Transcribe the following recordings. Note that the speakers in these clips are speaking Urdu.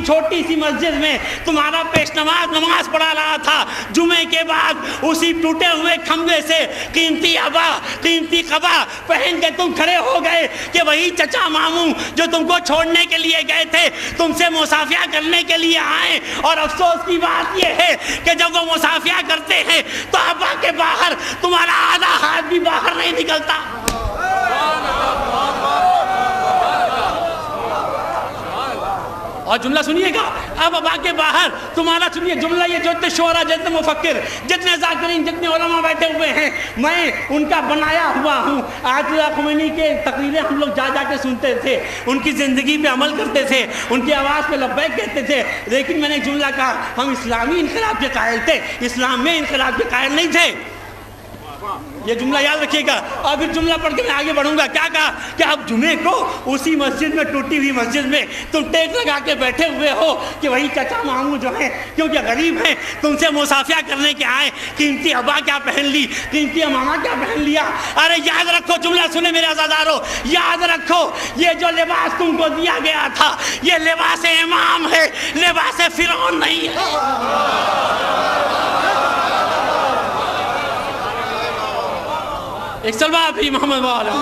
چھوٹی سی مسجد میں تمہارا پیش نماز پڑھا رہا تھا، جمعے کے بعد اسی ٹوٹے ہوئے کھمبے سے قیمتی عبا قیمتی قبا پہن کے تم کھڑے ہو گئے کہ وہی چچا ماموں جو تم کو چھوڑنے کے لیے گئے تھے تم سے مصافحہ کرنے کے لیے آئے، اور افسوس کی بات یہ ہے کہ جب وہ مصافحہ کرتے ہیں تو ابا کے باہر تمہارا آدھا ہاتھ بھی باہر نہیں نکلتا۔ اور جملہ سنیے گا، اب ابا کے باہر تمہارا، سنیے جملہ یہ، جو اتنے شعراء، جتنے مفکر، جتنے ذاکرین، جتنے علماء بیٹھے ہوئے ہیں، میں ان کا بنایا ہوا ہوں۔ آیت اللہ خمینی کے تقریریں ہم لوگ جا جا کے سنتے تھے، ان کی زندگی پہ عمل کرتے تھے، ان کی آواز پہ لبیک کہتے تھے، لیکن میں نے ایک جملہ کہا، ہم اسلامی انقلاب کے قائل تھے، اسلام میں انقلاب کے قائل نہیں تھے۔ یہ جملہ یاد رکھیے گا، اور پھر جملہ پڑھ کے میں آگے بڑھوں گا۔ کیا کہا کہ اب جمعے کو اسی مسجد میں، ٹوٹی ہوئی مسجد میں تم ٹیک لگا کے بیٹھے ہوئے ہو کہ وہی چچا ماموں جو ہیں کیونکہ غریب ہیں تم سے مصافحہ کرنے کے آئے، قیمتی ابا کیا پہن لی، قیمتی امامہ کیا پہن لیا۔ ارے یاد رکھو، جملہ سنے میرے عزادارو، یاد رکھو یہ جو لباس تم کو دیا گیا تھا یہ لباس امام ہے، لباس فرعون نہیں ہے۔ ایک سلوہ بھی محمد والا۔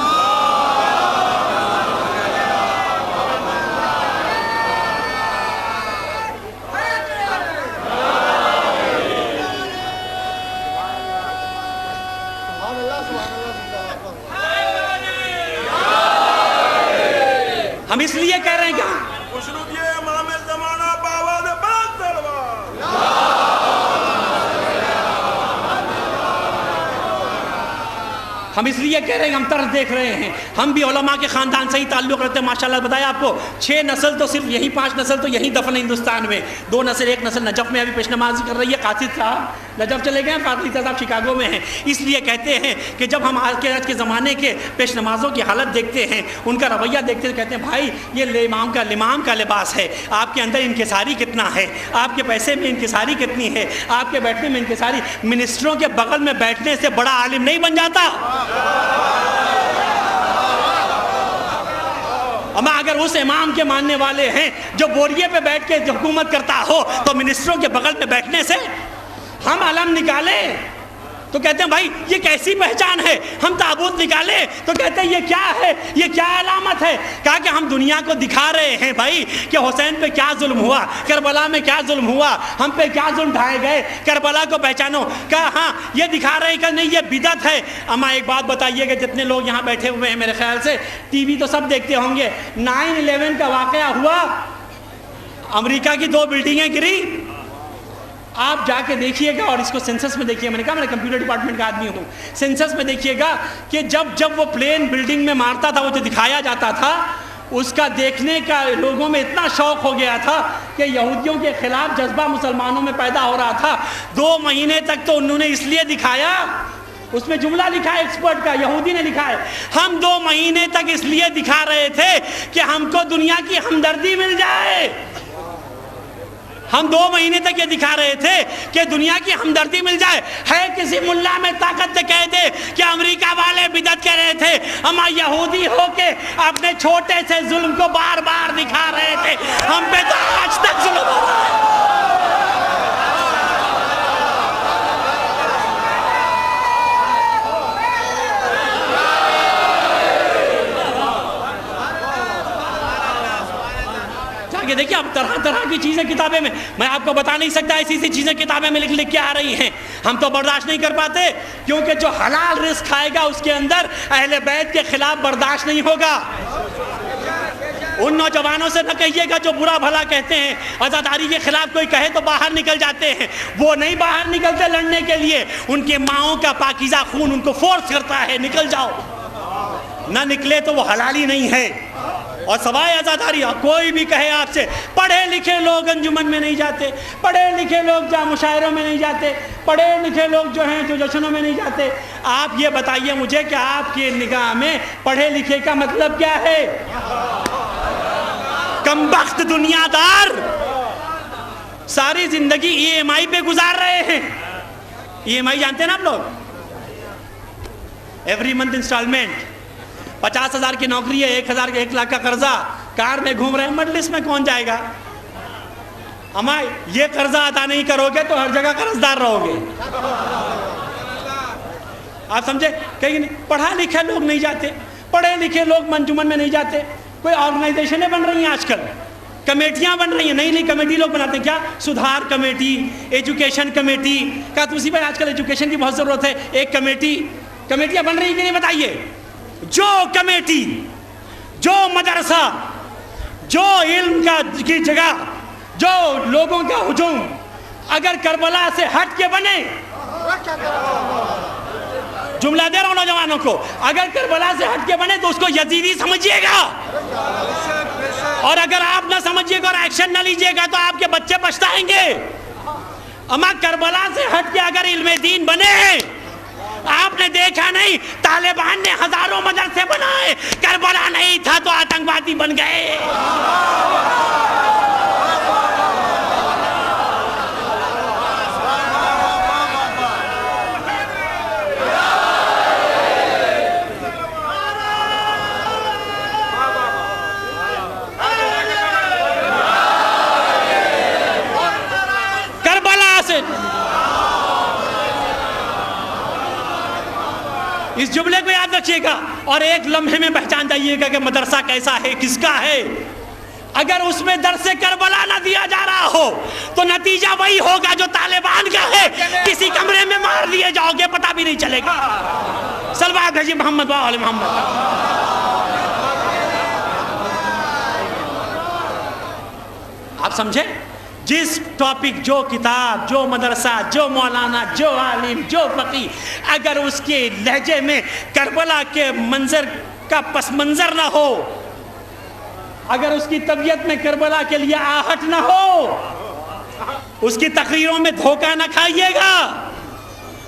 ہم اس لیے کہہ رہے ہیں کہ ہم اس لیے کہہ رہے ہیں، ہم طرز دیکھ رہے ہیں، ہم بھی علماء کے خاندان سے ہی تعلق رکھتے ہیں۔ ماشاءاللہ بتایا آپ کو 6 نسل تو صرف یہی 5 نسل تو یہی دفن ہے ہندوستان میں، 2 نسل، 1 نسل نجف میں ابھی پیش نمازی کر رہی ہے۔ قاصد صاحب نجف چلے گئے ہیں، قاصد صاحب شکاگو میں ہیں۔ اس لیے کہتے ہیں کہ جب ہم آج کے زمانے کے پیش نمازوں کی حالت دیکھتے ہیں، ان کا رویہ دیکھتے ہیں، کہتے ہیں بھائی یہ امام کا لباس ہے، آپ کے اندر انکساری کتنا ہے، آپ کے پیسے میں انکساری کتنی ہے، آپ کے بیٹھنے میں انکساری۔ منسٹروں کے بغل میں بیٹھنے سے بڑا عالم نہیں بن جاتا۔ اما اگر اس امام کے ماننے والے ہیں جو بوریے پہ بیٹھ کے حکومت کرتا ہو تو منسٹروں کے بغل میں بیٹھنے سے ہم علم نکالیں تو کہتے ہیں بھائی یہ کیسی پہچان ہے، ہم تابوت نکالے تو کہتے ہیں یہ کیا ہے، یہ کیا علامت ہے۔ کہا کہ ہم دنیا کو دکھا رہے ہیں بھائی کہ حسین پہ کیا ظلم ہوا، کربلا میں کیا ظلم ہوا، ہم پہ کیا ظلم ڈھائے گئے، کربلا کو پہچانو۔ کہا ہاں یہ دکھا رہے ہیں کہ نہیں یہ بدعت ہے۔ اما ایک بات بتائیے کہ جتنے لوگ یہاں بیٹھے ہوئے ہیں میرے خیال سے ٹی وی تو سب دیکھتے ہوں گے، 9/11 کا واقعہ ہوا، امریکہ کی 2 بلڈنگیں گری، آپ جا کے دیکھیے گا اور اس کو سینسس میں دیکھیے، میں نے کہا میں کمپیوٹر ڈپارٹمنٹ کا آدمی ہوں، سینسس میں دیکھیے گا کہ جب وہ پلین بلڈنگ میں مارتا تھا، وہ جو دکھایا جاتا تھا اس کا دیکھنے کا لوگوں میں اتنا شوق ہو گیا تھا کہ یہودیوں کے خلاف جذبہ مسلمانوں میں پیدا ہو رہا تھا۔ 2 مہینے تک تو انہوں نے اس لیے دکھایا، اس میں جملہ لکھا ہے ایکسپرٹ کا، یہودی نے لکھا ہے، ہم 2 مہینے تک اس لیے دکھا رہے تھے کہ ہم کو دنیا کی ہمدردی مل جائے۔ ہم 2 مہینے تک یہ دکھا رہے تھے کہ دنیا کی ہمدردی مل جائے۔ ہے کسی ملا میں طاقت سے کہہ دے کہ امریکہ والے بدعت کہہ رہے تھے، اما یہودی ہو کے اپنے چھوٹے سے ظلم کو بار بار دکھا رہے تھے، ہم پہ تو آج تک ظلم ہو رہا ہے۔ دیکھیں اب طرح طرح کی چیزیں کتابیں میں آپ کو بتا نہیں سکتا، ایسی چیزیں کتابیں میں لکھ کے آ رہی ہیں، ہم تو برداشت نہیں کر پاتے، کیونکہ جو حلال رزق کھائے گا اس کے اندر اہل بیت کے خلاف برداشت نہیں ہوگا۔ ان نوجوانوں سے نہ کہیے گا جو برا بھلا کہتے ہیں، عزاداری کے خلاف کوئی کہے تو باہر نکل جاتے ہیں، وہ نہیں باہر نکلتے لڑنے کے لیے، ان کے ماؤں کا پاکیزہ خون ان کو فورس کرتا ہے نکل جاؤ، نہ نکلے تو وہ حلالی نہیں ہے۔ اور سوائے عزاداری کوئی بھی کہے آپ سے پڑھے لکھے لوگ انجمن میں نہیں جاتے، پڑھے لکھے لوگ جہاں مشاعروں میں نہیں جاتے، پڑھے لکھے لوگ جو ہیں جو جشنوں میں نہیں جاتے، آپ یہ بتائیے مجھے کہ آپ کی نگاہ میں پڑھے لکھے کا مطلب کیا ہے؟ کمبخت دنیا دار ساری زندگی EMI پہ گزار رہے ہیں۔ EMI جانتے ہیں نا آپ لوگ؟ ایوری منتھ انسٹالمنٹ، 50,000 کی نوکری ہے، 1 لاکھ کا قرضہ، کار میں گھوم رہے ہیں، مجلس میں کون جائے گا؟ اما یہ قرضہ ادا نہیں کرو گے تو ہر جگہ قرض دار رہو گے. آپ سمجھے؟ کہیں نہیں. پڑھا لکھے لوگ نہیں جاتے, پڑھے لکھے لوگ منجمن میں نہیں جاتے. کوئی آرگنائزیشنیں بن رہی ہیں آج کل, کمیٹیاں بن رہی ہیں, نئی نئی کمیٹی لوگ بناتے ہیں. کیا سدھار کمیٹی, ایجوکیشن کمیٹی. کہا توسی بھائی آج کل ایجوکیشن کی بہت ضرورت ہے, ایک کمیٹیاں بن رہی ہیں کہ نہیں بتائیے. جو کمیٹی, جو مدرسہ, جو علم کی جگہ, جو لوگوں کا ہجوم اگر کربلا سے ہٹ کے بنے, جملہ دے رہا ہوں نوجوانوں کو, اگر کربلا سے ہٹ کے بنے تو اس کو یزیدی سمجھیے گا, اور اگر آپ نہ سمجھیے گا اور ایکشن نہ لیجیے گا تو آپ کے بچے پچھتائیں گے. اما کربلا سے ہٹ کے اگر علم دین بنے ہیں, آپ نے دیکھا نہیں طالبان نے ہزاروں مدرسے بنائے, کربلا نہیں تھا تو آتنکوادی بن گئے. اس جملے کو یاد رکھیے گا اور ایک لمحے میں پہچان جائیے گا کہ مدرسہ کیسا ہے, کس کا ہے. اگر اس میں درس کربلا نہ دیا جا رہا ہو تو نتیجہ وہی ہوگا جو طالبان کا ہے, کسی کمرے میں مار لیے جاؤ گے پتہ بھی نہیں چلے گا. صلوات بھیجیے محمد و آل محمد. آپ سمجھے؟ جس ٹاپک, جو کتاب, جو مدرسہ, جو مولانا, جو عالم, جو فقی, اگر اس کے لہجے میں کربلا کے منظر کا پس منظر نہ ہو, اگر اس کی طبیعت میں کربلا کے لیے آہٹ نہ ہو, اس کی تقریروں میں دھوکہ نہ کھائیے گا.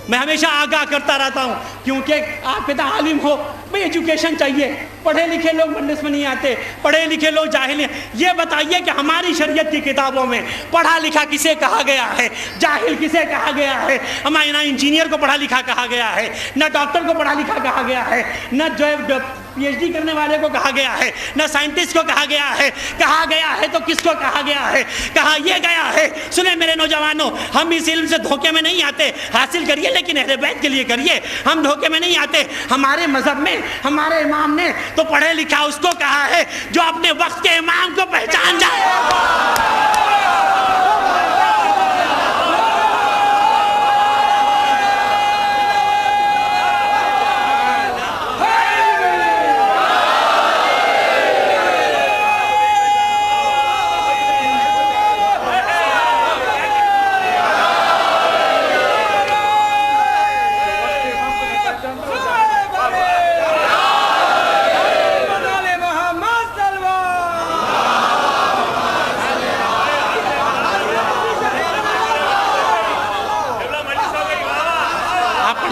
میں ہمیشہ آگاہ کرتا رہتا ہوں کیونکہ آپ اتنا عالم ہو, بھئی ایجوکیشن چاہیے. پڑھے لکھے لوگ مجلس میں نہیں آتے, پڑھے لکھے لوگ جاہل ہیں. یہ بتائیے کہ ہماری شریعت کی کتابوں میں پڑھا لکھا کسے کہا گیا ہے, جاہل کسے کہا گیا ہے؟ ہمارے نہ انجینئر کو پڑھا لکھا کہا گیا ہے, نہ ڈاکٹر کو پڑھا لکھا کہا گیا ہے, نہ جو پی ایچ ڈی کرنے والے کو کہا گیا ہے, نہ سائنٹسٹ کو کہا گیا ہے. کہا گیا ہے تو کس کو کہا گیا ہے؟ کہا یہ گیا ہے. سنیں میرے نوجوانوں, ہم اس علم سے دھوکے میں نہیں آتے. حاصل کریے لیکن اہل بیت کے لیے کریے. ہم دھوکے میں نہیں آتے. ہمارے مذہب میں ہمارے امام نے تو پڑھے لکھا اس کو کہا ہے جو اپنے وقت کے امام کو پہچان جائے.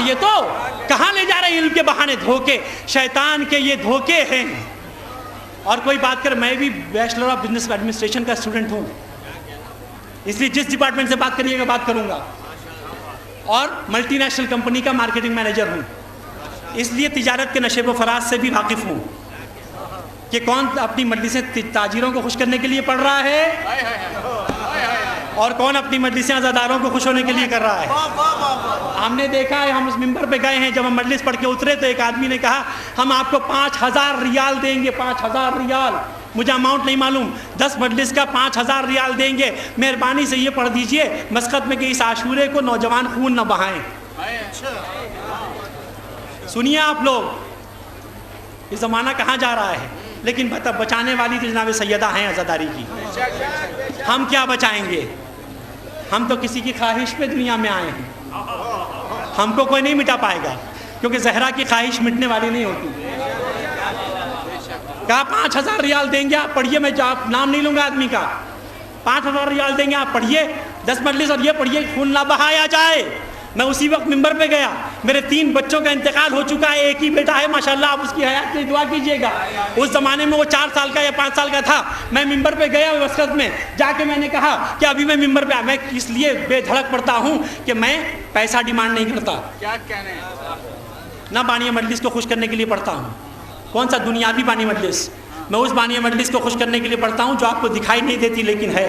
یہ تو کہاں لے جا رہے علم کے بہانے؟ دھوکے, شیطان کے یہ دھوکے ہیں. اور کوئی بات کر, میں بھی بیچلر آف بزنس ایڈمنسٹریشن کا اسٹوڈنٹ ہوں, اس لیے جس ڈپارٹمنٹ سے بات کریے گا بات کروں گا. اور ملٹی نیشنل کمپنی کا مارکیٹنگ مینیجر ہوں, اس لیے تجارت کے نشیب و فراز سے بھی واقف ہوں کہ کون اپنی مجلسیں تاجروں کو خوش کرنے کے لیے پڑھ رہا ہے اور کون اپنی مجلسیں عزاداروں کو خوش ہونے کے لیے کر رہا ہے. ہم نے دیکھا ہے, ہم اس ممبر پہ گئے ہیں, جب ہم مجلس پڑھ کے اترے تو ایک آدمی نے کہا ہم آپ کو 5,000 ریال دیں گے. 5,000 ریال, مجھے اماؤنٹ نہیں معلوم, 10 مجلس کا 5,000 ریال دیں گے. مہربانی سے یہ پڑھ دیجئے مسقط میں کہ اس عاشورے کو نوجوان خون نہ بہائیں. سنیے آپ لوگ, یہ زمانہ کہاں جا رہا ہے, لیکن بچانے والی تو جناب سیدہ ہیں عزاداری کی. ہم کیا بچائیں گے؟ ہم تو کسی کی خواہش پہ دنیا میں آئے ہیں, ہم کو کوئی نہیں مٹا پائے گا کیونکہ زہرا کی خواہش مٹنے والی نہیں ہوتی. کہا 5,000 ریال دیں گے, آپ پڑھیے, میں نام نہیں لوں گا آدمی کا. 5,000 ریال دیں گے, آپ پڑھیے 10 مجلس اور یہ پڑھیے خون نہ بہایا جائے. میں اسی وقت ممبر پہ گیا, میرے 3 بچوں کا انتقال ہو چکا ہے, ایک ہی بیٹا ہے ماشاءاللہ, آپ اس کی حیات کی دعا کیجئے گا. اس زمانے میں وہ 4 سال کا یا 5 سال کا تھا. میں ممبر پہ گیا وسط میں جا کے میں نے کہا کہ ابھی میں ممبر پہ میں اس لیے بے دھڑک پڑتا ہوں کہ میں پیسہ ڈیمانڈ نہیں کرتا. کیا کہنے ہیں؟ نہ بانی مجلس کو خوش کرنے کے لیے پڑھتا ہوں. کون سا دنیاوی بانی مجلس, میں اس بانی مجلس کو خوش کرنے کے لیے پڑھتا ہوں جو آپ کو دکھائی نہیں دیتی لیکن ہے.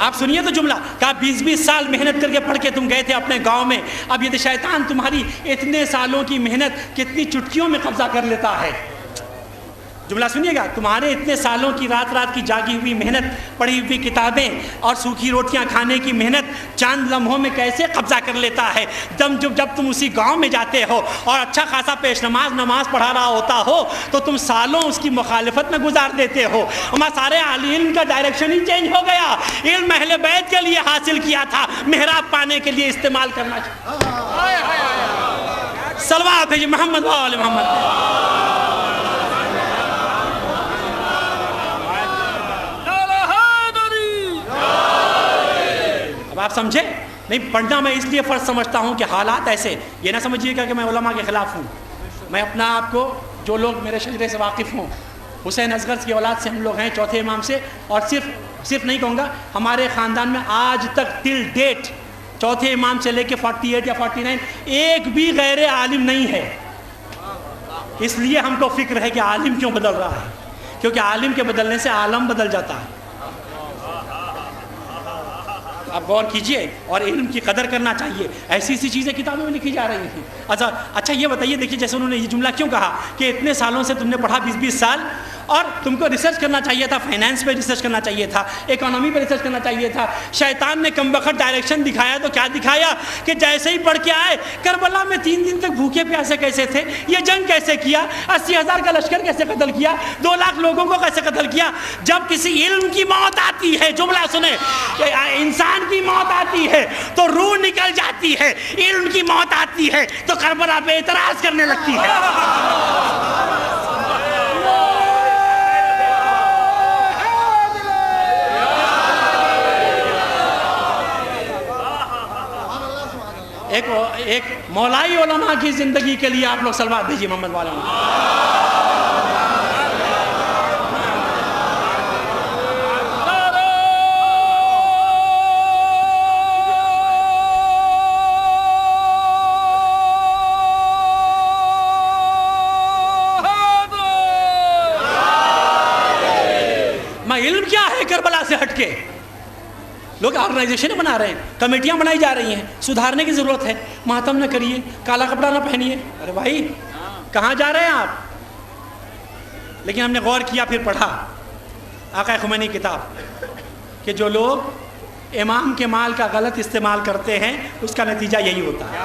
آپ سنیے تو جملہ کہا 20-20 سال محنت کر کے پڑھ کے تم گئے تھے اپنے گاؤں میں، اب یہ شیطان تمہاری اتنے سالوں کی محنت کتنی چٹکیوں میں قبضہ کر لیتا ہے۔ جملہ سنیے گا، تمہارے اتنے سالوں کی رات رات کی جاگی ہوئی محنت، پڑھی ہوئی کتابیں اور سوکھی روٹیاں کھانے کی محنت چند لمحوں میں کیسے قبضہ کر لیتا ہے۔ جب تم اسی گاؤں میں جاتے ہو اور اچھا خاصا پیش نماز پڑھا رہا ہوتا ہو تو تم سالوں اس کی مخالفت میں گزار دیتے ہو۔ ہمارے سارے علم کا ڈائریکشن ہی چینج ہو گیا۔ علم اہل بیت کے لیے حاصل کیا تھا، محراب پانے کے لیے استعمال کرنا چاہیے۔ صلوات ہے محمد و آل محمد۔ آپ سمجھے نہیں؟ پڑھنا میں اس لیے فرض سمجھتا ہوں کہ حالات ایسے، یہ نہ سمجھیے گا کہ میں علماء کے خلاف ہوں۔ میں اپنا آپ کو، جو لوگ میرے شجرے سے واقف ہوں، حسین اصغر کی اولاد سے ہم لوگ ہیں، چوتھے امام سے، اور صرف نہیں کہوں گا، ہمارے خاندان میں آج تک ٹل ڈیٹ چوتھے امام سے لے کے 48 یا 49 ایک بھی غیر عالم نہیں ہے۔ اس لیے ہم کو فکر ہے کہ عالم کیوں بدل رہا ہے، کیونکہ عالم کے بدلنے سے عالم بدل جاتا ہے۔ آپ غور کیجئے اور علم کی قدر کرنا چاہیے۔ ایسی چیزیں کتابوں میں لکھی جا رہی ہیں۔ اچھا یہ بتائیے، دیکھیے جیسے انہوں نے یہ جملہ کیوں کہا کہ اتنے سالوں سے تم نے پڑھا 20-20 سال، اور تم کو ریسرچ کرنا چاہیے تھا، فائنینس پہ ریسرچ کرنا چاہیے تھا، اکانومی پہ ریسرچ کرنا چاہیے تھا۔ شیطان نے کم وقت ڈائریکشن دکھایا تو کیا دکھایا کہ جیسے ہی پڑھ کے آئے کربلا میں 3 دن تک بھوکے پیاسے کیسے تھے، یہ جنگ کیسے کیا، 80,000 کا لشکر کیسے قتل کیا، 2 لاکھ لوگوں کو کیسے قتل کیا۔ جب کسی علم کی موت آتی ہے، جملہ سنیں، انسان کی موت آتی ہے تو روح نکل جاتی ہے، علم کی موت آتی ہے تو کربلا پہ اعتراض کرنے لگتی ہے۔ ایک مولائی علماء کی زندگی کے لیے آپ لوگ صلوات بھیجیے محمد والا۔ میں علم کیا ہے کربلا سے ہٹ کے؟ لوگ آرگنائزیشن بنا رہے ہیں، کمیٹیاں بنائی جا رہی ہیں، سدھارنے کی ضرورت ہے، ماتم نہ کریے، کالا کپڑا نہ پہنیے۔ ارے بھائی کہاں جا رہے ہیں آپ؟ لیکن ہم نے غور کیا، پھر پڑھا آقا خمینی کی کتاب کہ جو لوگ امام کے مال کا غلط استعمال کرتے ہیں اس کا نتیجہ یہی ہوتا ہے۔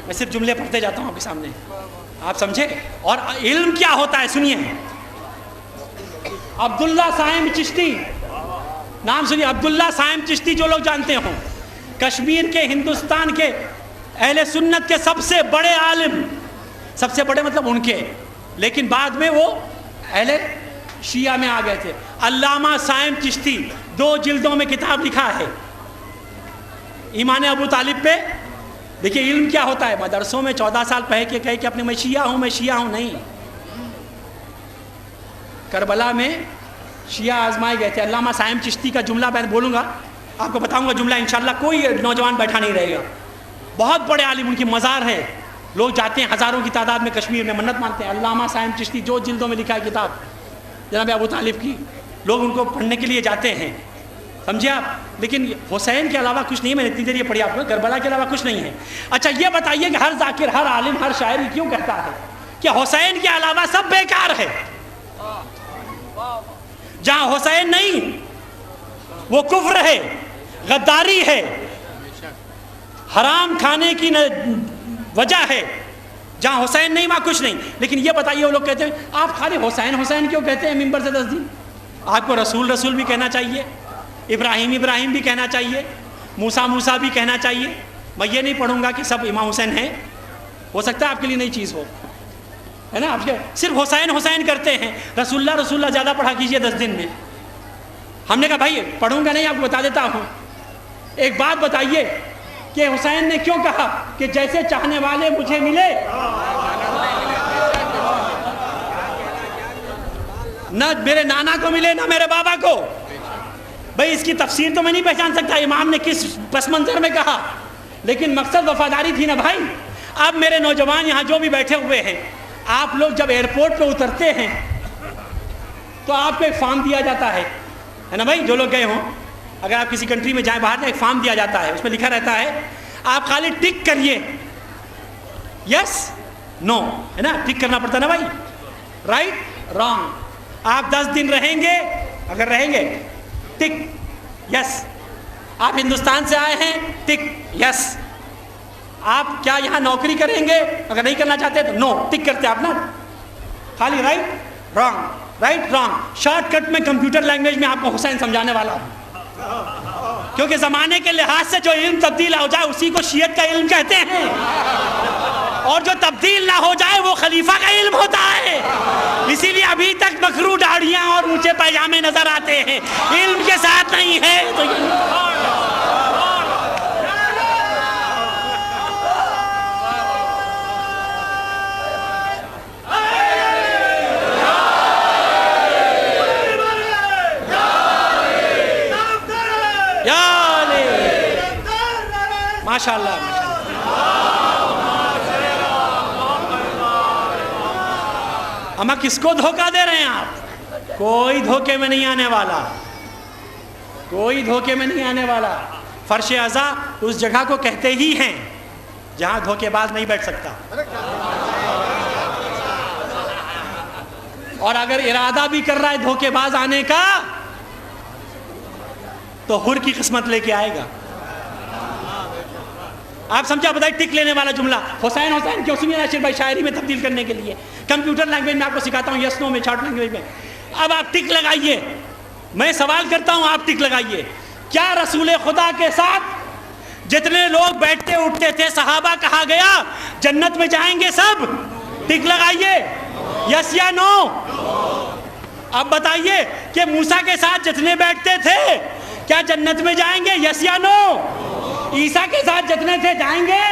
میں صرف جملے پڑھتے جاتا ہوں آپ کے سامنے، آپ سمجھے؟ اور علم کیا ہوتا ہے سنیے۔ عبداللہ صائم چشتی، نام سنیے، عبداللہ صائم چشتی، جو لوگ جانتے ہوں، کشمیر کے، ہندوستان کے اہل سنت کے سب سے بڑے عالم، سب سے بڑے مطلب ان کے، لیکن بعد میں وہ اہل شیعہ میں آ گئے تھے۔ علامہ صائم چشتی 2 جلدوں میں کتاب لکھا ہے ایمان ابو طالب پہ۔ دیکھیے علم کیا ہوتا ہے، مدرسوں میں 14 سال پڑھ کے کہے کہ اپنے میں شیعہ ہوں، نہیں، کربلا میں شیعہ آزمائے گئے تھے۔ علامہ صائم چشتی کا جملہ میں بولوں گا، آپ کو بتاؤں گا جملہ، انشاءاللہ کوئی نوجوان بیٹھا نہیں رہے گا۔ بہت بڑے عالم، ان کی مزار ہے، لوگ جاتے ہیں ہزاروں کی تعداد میں، کشمیر میں منت مانتے ہیں۔ علامہ صائم چشتی 2 جلدوں میں لکھا ہے کتاب جناب ابو طالب کی، لوگ ان کو پڑھنے کے لیے جاتے ہیں، سمجھے آپ؟ لیکن حسین کے علاوہ کچھ نہیں، میں نے اتنی دیر یہ پڑھی آپ کو، کربلا کے علاوہ کچھ نہیں ہے۔ اچھا یہ بتائیے کہ ہر ذاکر، ہر عالم، ہر شاعر کیوں کہتا ہے کہ حسین کے علاوہ سب بیکار ہے؟ جہاں حسین نہیں وہ کفر ہے، غداری ہے، حرام کھانے کی وجہ ہے۔ جہاں حسین نہیں وہاں کچھ نہیں۔ لیکن یہ بتائیے، وہ لوگ کہتے ہیں آپ خالی حسین کیوں کہتے ہیں ممبر سے 10 دن؟ آپ کو رسول بھی کہنا چاہیے، ابراہیم بھی کہنا چاہیے، موسیٰ بھی کہنا چاہیے۔ میں یہ نہیں پڑھوں گا کہ سب امام حسین ہیں، ہو سکتا ہے آپ کے لیے نئی چیز ہو، ہے نا؟ آپ صرف حسین کرتے ہیں، رسول اللہ زیادہ پڑھا کیجئے 10 دن میں۔ ہم نے کہا بھائی پڑھوں گا نہیں، آپ کو بتا دیتا ہوں۔ ایک بات بتائیے کہ حسین نے کیوں کہا کہ جیسے چاہنے والے مجھے ملے نہ میرے نانا کو ملے نہ میرے بابا کو؟ بھائی اس کی تفسیر تو میں نہیں پہچان سکتا امام نے کس پس منظر میں کہا، لیکن مقصد وفاداری تھی نا بھائی۔ اب میرے نوجوان یہاں جو بھی بیٹھے ہوئے ہیں، آپ لوگ جب ایئرپورٹ پہ اترتے ہیں تو آپ کو ایک فارم دیا جاتا ہے نا بھائی، جو لوگ گئے ہوں، اگر آپ کسی کنٹری میں جائیں باہر جائیں، ایک فارم دیا جاتا ہے، اس میں لکھا رہتا ہے آپ خالی ٹک کریے یس نو، ہے نا، ٹک کرنا پڑتا ہے نا بھائی، رائٹ رانگ. آپ 10 دن رہیں گے، اگر رہیں گے ٹک یس. آپ ہندوستان سے آئے ہیں ٹک یس. آپ کیا یہاں نوکری کریں گے، اگر نہیں کرنا چاہتے تو نو ٹک کرتے آپ نا، خالی right wrong right wrong. Shortcut میں کمپیوٹر لینگویج میں آپ کو حسین سمجھانے والا ہوں، کیونکہ زمانے کے لحاظ سے جو علم تبدیل ہو جائے اسی کو شیعت کا علم کہتے ہیں، اور جو تبدیل نہ ہو جائے وہ خلیفہ کا علم ہوتا ہے. اسی لیے ابھی تک مکرو داڑھیاں اور اونچے پائجامے نظر آتے ہیں، علم کے ساتھ نہیں ہے. تو ماشاء اللہ اما کس کو دھوکہ دے رہے ہیں آپ؟ کوئی دھوکے میں نہیں آنے والا، کوئی دھوکے میں نہیں آنے والا. فرش عزا اس جگہ کو کہتے ہی ہیں جہاں دھوکے باز نہیں بیٹھ سکتا، اور اگر ارادہ بھی کر رہا ہے دھوکے باز آنے کا تو حر کی قسمت لے کے آئے گا. آپ سمجھا بتائیں ٹک لینے والا جملہ حسین حسین کیوں سنیے ناشر بھائی شاعری میں تبدیل کرنے کے لیے. کمپیوٹر لینگویج میں آپ کو سکھاتا ہوں یس نو میں، شارٹ لینگویج میں. اب آپ ٹک لگائیے، میں سوال کرتا ہوں آپ ٹک لگائیے. کیا رسول خدا کے ساتھ جتنے لوگ بیٹھتے اٹھتے تھے صحابہ کہا گیا جنت میں جائیں گے سب؟ ٹک لگائیے یس یا نو. اب بتائیے کہ موسیٰ کے ساتھ جتنے بیٹھتے تھے کیا جنت میں جائیں گے؟ یس یا نو. عیسیٰ کے ساتھ جتنے تھے جائیں گے؟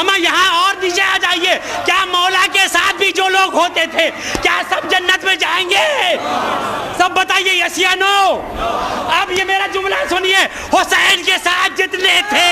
اما یہاں اور نیچے آ جائیے، کیا مولا کے ساتھ بھی جو لوگ ہوتے تھے کیا سب جنت میں جائیں گے؟ سب بتائیے یس یا نو. اب یہ میرا جملہ سنیے، حسین کے ساتھ جتنے تھے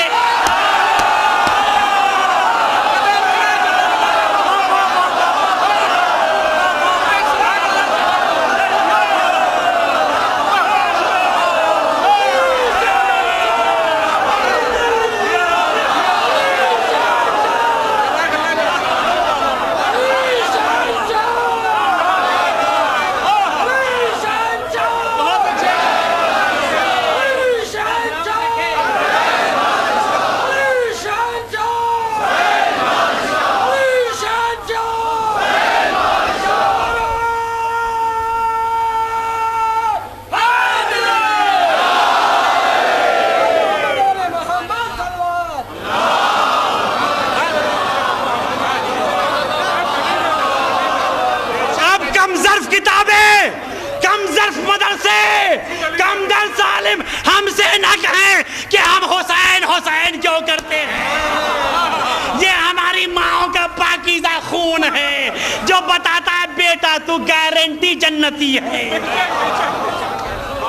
ہم سے نہ کہیں کہ ہم حسین حسین کیوں کرتے ہیں. یہ ہماری ماں کا پاکیزہ خون ہے جو بتاتا ہے بیٹا تو گارنٹی جنتی ہے.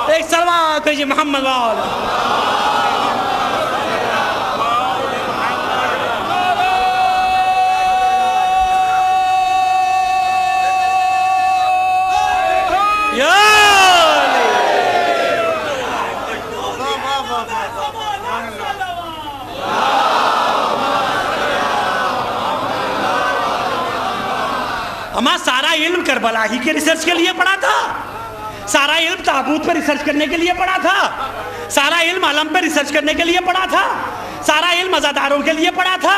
ایک سلوات ہے جی محمد والا. اما سارا علم کربلا ہی کے ریسرچ کے لیے پڑھا تھا، سارا علم تابوت پہ ریسرچ کرنے کے لیے پڑھا تھا، سارا علم علم پہ ریسرچ کرنے کے لیے پڑھا تھا، سارا علم عزاداروں کے لیے پڑھا تھا.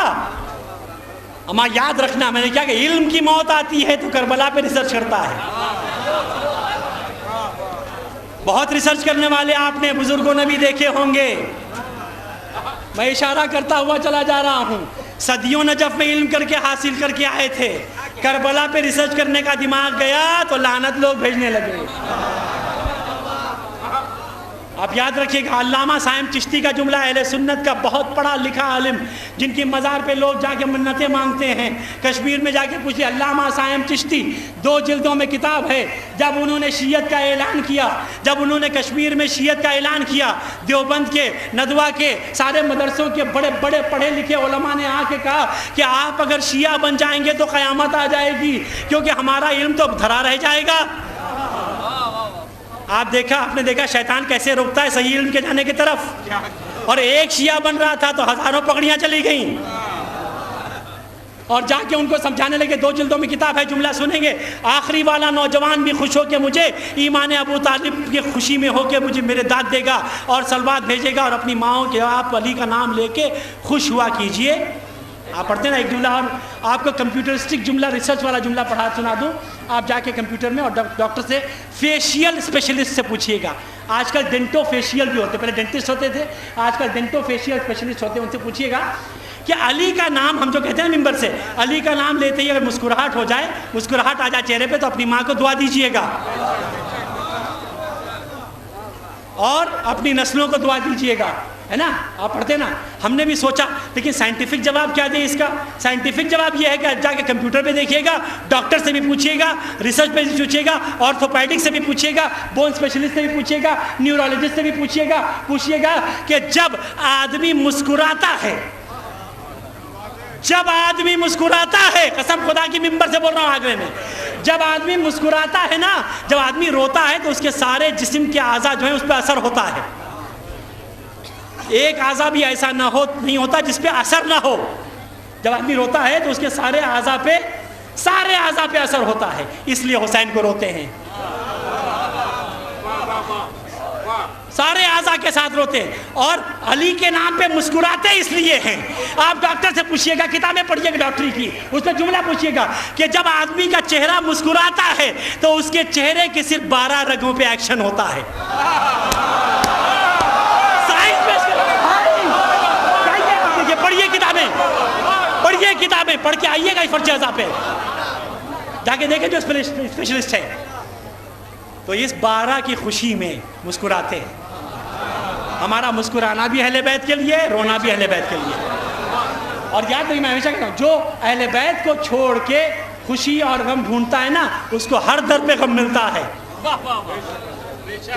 اما یاد رکھنا میں نے کیا کہ علم کی موت آتی ہے تو کربلا پہ ریسرچ کرتا ہے. بہت ریسرچ کرنے والے آپ نے بزرگوں نے بھی دیکھے ہوں گے. میں اشارہ کرتا ہوا چلا جا رہا ہوں، صدیوں نجف میں علم کر کے حاصل کر کے آئے تھے، کربلا پہ ریسرچ کرنے کا دماغ گیا تو لعنت لوگ بھیجنے لگے. آپ یاد رکھیے گا علامہ صاحب چشتی کا جملہ اہل سنت کا بہت پڑھا لکھا عالم جن کی مزار پہ لوگ جا کے منتیں مانگتے ہیں، کشمیر میں جا کے پوچھیے علامہ صاحب چشتی 2 جلدوں میں کتاب ہے. جب انہوں نے شیعت کا اعلان کیا، جب انہوں نے کشمیر میں شیعت کا اعلان کیا، دیوبند کے ندوہ کے سارے مدرسوں کے بڑے بڑے پڑھے لکھے علماء نے آ کے کہا کہ آپ اگر شیعہ بن جائیں گے تو قیامت آ جائے گی، کیونکہ ہمارا علم تو دھرا رہ جائے گا. آپ نے دیکھا شیطان کیسے روکتا ہے صحیح علم کے جانے کی طرف. اور ایک شیعہ بن رہا تھا تو ہزاروں پگڑیاں چلی گئیں، اور جا کے ان کو سمجھانے لگے. 2 جلدوں میں کتاب ہے، جملہ سنیں گے. آخری والا نوجوان بھی خوش ہو کے مجھے ایمان ابو طالب کی خوشی میں ہو کے مجھے میرے داد دے گا اور سلوات بھیجے گا، اور اپنی ماؤں کے آپ علی کا نام لے کے خوش ہوا کیجئے. آپ پڑھتے ہیں نا ایک جملہ، اور آپ کو کمپیوٹرسٹک جملہ ریسرچ والا جملہ پڑھا سنا دوں. آپ جا کے کمپیوٹر میں اور ڈاکٹر سے فیشیل اسپیشلسٹ سے پوچھیے گا. آج کل ڈینٹو فیشیل بھی ہوتے، پہلے ڈینٹسٹ ہوتے تھے، آج کل ڈینٹو فیشیل اسپیشلسٹ ہوتے ہیں. ان سے پوچھیے گا کہ علی کا نام، ہم جو کہتے ہیں ممبر سے علی کا نام لیتے ہی اگر مسکراہٹ ہو جائے، مسکراہٹ آ جائے چہرے پہ، تو اپنی ماں کو دعا دیجیے گا اور اپنی نسلوں کو دعا دیجیے گا، ہے نا. آپ پڑھتے نا. ہم نے بھی سوچا، لیکن سائنٹیفک جواب کیا دیں اس کا؟ سائنٹیفک جواب یہ ہے کہ جا کے کمپیوٹر پہ دیکھیے گا، ڈاکٹر سے بھی پوچھیے گا، ریسرچ پہ بھی پوچھیے گا، آرتھوپیڈک سے بھی پوچھیے گا، بون اسپیشلسٹ سے بھی پوچھیے گا، نیورولوجسٹ سے بھی پوچھیے گا کہ جب آدمی مسکراتا ہے، جب آدمی مسکراتا ہے، قسم خدا کی ممبر سے بول رہا ہوں آگرے میں، جب آدمی مسکراتا ہے نا، جب آدمی روتا ہے تو اس کے سارے جسم کے اعضاء جو ہیں اس پہ اثر ہوتا ہے. ایک اعضاء بھی ایسا نہیں ہوتا جس پہ اثر نہ ہو. جب آدمی روتا ہے تو اس کے سارے اعضاء پہ اثر ہوتا ہے. اس لیے حسین کو روتے ہیں، سارے اعضاء کے ساتھ روتے ہیں، اور علی کے نام پہ مسکراتے اس لیے ہیں. آپ ڈاکٹر سے پوچھیے گا، کتابیں پڑھیے گا ڈاکٹری کی، اس میں جملہ پوچھیے گا کہ جب آدمی کا چہرہ مسکراتا ہے تو اس کے چہرے کے صرف 12 رگوں پہ ایکشن ہوتا ہے. پڑھیے کتابیں پڑھ کے آئیے گا فرج اعضاء پہ جا کے دیکھیں جو اسپیشلسٹ ہے. تو اس 12 کی خوشی میں مسکراتے ہیں. ہمارا مسکرانا بھی اہل بیت کے لیے، رونا بھی اہل بیت کے لیے. اور یاد رکھیے، میں ہمیشہ کہتا ہوں، جو اہل بیت کو چھوڑ کے خوشی اور غم ڈھونڈتا ہے نا، اس کو ہر در پہ غم ملتا ہے.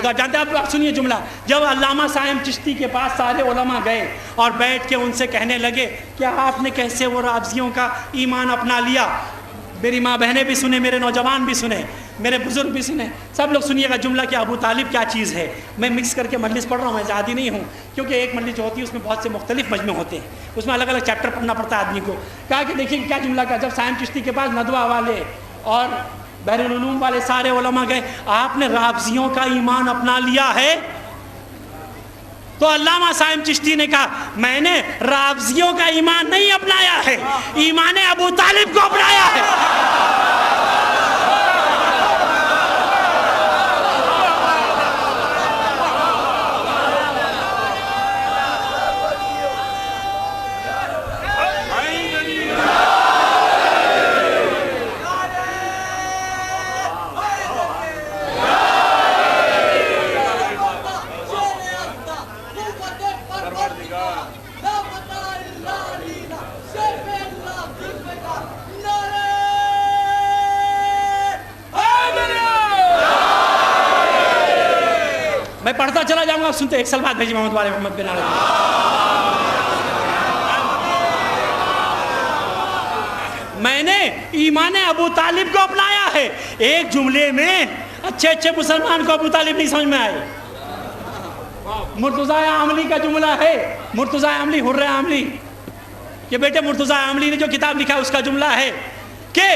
جانتے ہیں آپ سنیے جملہ. جب علامہ صاحب چشتی کے پاس سارے علماء گئے اور بیٹھ کے ان سے کہنے لگے کہ آپ نے کیسے وہ رافضیوں کا ایمان اپنا لیا. میری ماں بہنیں بھی سنیں، میرے نوجوان بھی سنیں، میرے بزرگ بھی سنیں، سب لوگ سنیے گا جملہ کہ ابو طالب کیا چیز ہے. میں مکس کر کے مجلس پڑھ رہا ہوں، میں زیادہ نہیں ہوں، کیونکہ ایک مجلس جو ہوتی ہے اس میں بہت سے مختلف مجمع ہوتے ہیں، اس میں الگ الگ چیپٹر پڑھنا پڑتا ہے آدمی کو. کہا کہ دیکھیے کیا جملہ کا. جب صاحب چشتی کے پاس ندوہ والے اور بحر العلوم والے سارے علماء گئے، آپ نے رافضیوں کا ایمان اپنا لیا ہے؟ تو علامہ صاحب چشتی نے کہا میں نے رافضیوں کا ایمان نہیں اپنایا ہے، ایمان ابو طالب کو اپنایا ہے. میں پڑھتا چلا جاؤں گا، سنتے. ایک سال بعد بھیجی محمد والے محمد بن علی. میں نے ایمان ابو طالب کو اپنایا ہے. ایک جملے میں اچھے مسلمان کو ابو طالب نہیں سمجھ میں آئے. مرتضیٰ عاملی کا جملہ ہے، مرتضیٰ عاملی، حر عاملی کہ بیٹے مرتضیٰ عاملی نے جو کتاب لکھا اس کا جملہ ہے کہ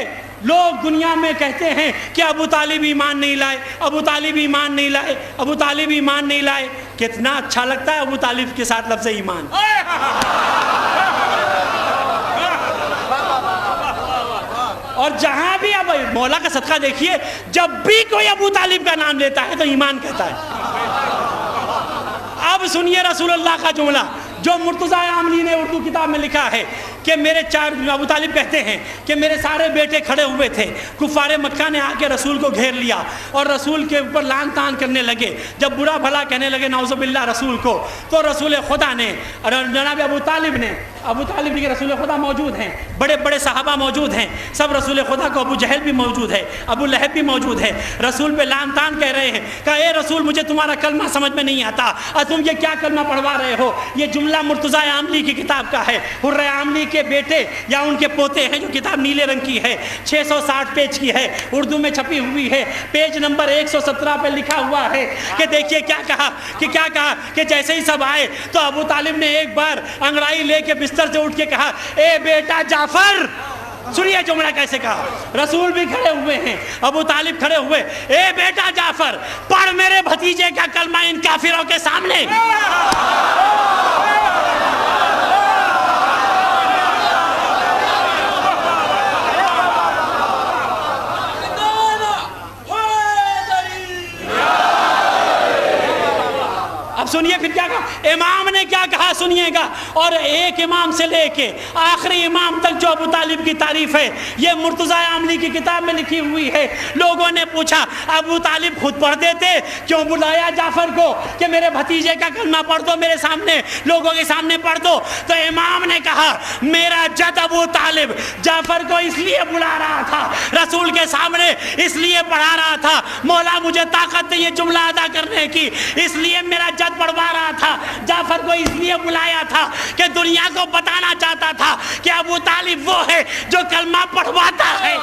لوگ دنیا میں کہتے ہیں کہ ابو طالب ایمان نہیں لائے، ابو طالب ایمان نہیں لائے، ابو طالب ایمان نہیں لائے. کتنا اچھا لگتا ہے ابو طالب کے ساتھ لفظ ایمان. اور جہاں بھی اب مولا کا صدقہ دیکھیے، جب بھی کوئی ابو طالب کا نام لیتا ہے تو ایمان کہتا ہے. اب سنیے رسول اللہ کا جملہ جو مرتضیٰ عاملی نے اردو کتاب میں لکھا ہے کہ میرے ابو طالب کہتے ہیں کہ میرے سارے بیٹے کھڑے ہوئے تھے، کفار مکہ نے آ کے رسول کو گھیر لیا اور رسول کے اوپر لعن طعن کرنے لگے، جب برا بھلا کہنے لگے نعوذ باللہ رسول کو، تو رسول خدا نے اور جناب ابو طالب نے کہ رسول خدا موجود ہیں، بڑے بڑے صحابہ موجود ہیں، سب رسول خدا کو، ابو جہل بھی موجود ہے، ابو لہب بھی موجود ہے، رسول پہ لعن طعن کہہ رہے ہیں، کہا اے رسول مجھے تمہارا کلمہ سمجھ میں نہیں آتا اور تم یہ کیا کلمہ پڑھوا رہے ہو؟ یہ جملہ مرتضیٰ عاملی کی کتاب کا ہے، حر عاملی کے بیٹے یا ان کے پوتے ہیں، جو کتاب نیلے رنگ کی ہے، 660 پیج کی ہے، اردو میں چھپی ہوئی ہے، پیج نمبر 117 پہ لکھا ہوا ہے کہ دیکھیے کیا کہا کہ جیسے ہی سب آئے تو ابو طالب نے ایک بار انگڑائی لے کے بستر سے اٹھ کے کہا اے بیٹا جعفر، سنیے جملہ کیسے کہا، رسول بھی کھڑے ہوئے ہیں، ابو طالب کھڑے ہوئے، اے بیٹا جعفر پڑھ میرے بھتیجے کا کلمہ ان کافروں کے سامنے۔ سنیے پھر کیا کہا امام نے، کیا کہا سنیے گا، اور ایک امام سے لے کے آخری امام تک جو ابو طالب کی تعریف ہے یہ مرتضیٰ عاملی کی کتاب میں لکھی ہوئی ہے۔ لوگوں نے پوچھا ابو طالب خود پڑھ دیتے، کیوں بلایا جعفر کو کہ میرے بھتیجے کا کلمہ پڑھ دو، میرے سامنے، لوگوں کے سامنے پڑھ دو؟ تو امام نے کہا میرا جد ابو طالب جعفر کو اس لیے بلا رہا تھا، رسول کے سامنے اس لیے پڑھا رہا تھا، مولا مجھے طاقت نہیں یہ جملہ ادا کرنے کی، اس لیے میرا جد پڑھوا رہا تھا، جعفر کو اس لیے بلایا تھا کہ دنیا کو بتانا چاہتا تھا کہ ابو طالب وہ ہے جو کلمہ پڑھواتا ہے۔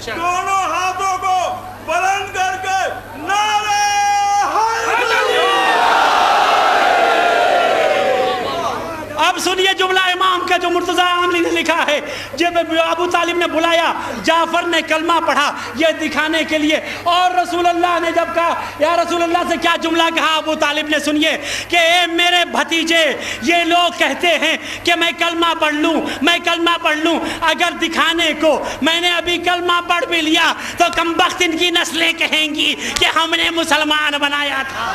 دونوں ہاتھوں کو بلند کر کے نعرہ اب سنیے جملہ امام کا جو مرتضیٰ عاملی نے لکھا ہے، جب ابو طالب نے بلایا جعفر نے کلمہ پڑھا یہ دکھانے کے لیے، اور رسول اللہ نے جب کہا یا رسول اللہ سے کیا جملہ کہا ابو طالب نے، سنیے کہ اے میرے بھتیجے یہ لوگ کہتے ہیں کہ میں کلمہ پڑھ لوں، اگر دکھانے کو میں نے ابھی کلمہ پڑھ بھی لیا تو کمبخت ان کی نسلیں کہیں گی کہ ہم نے مسلمان بنایا تھا۔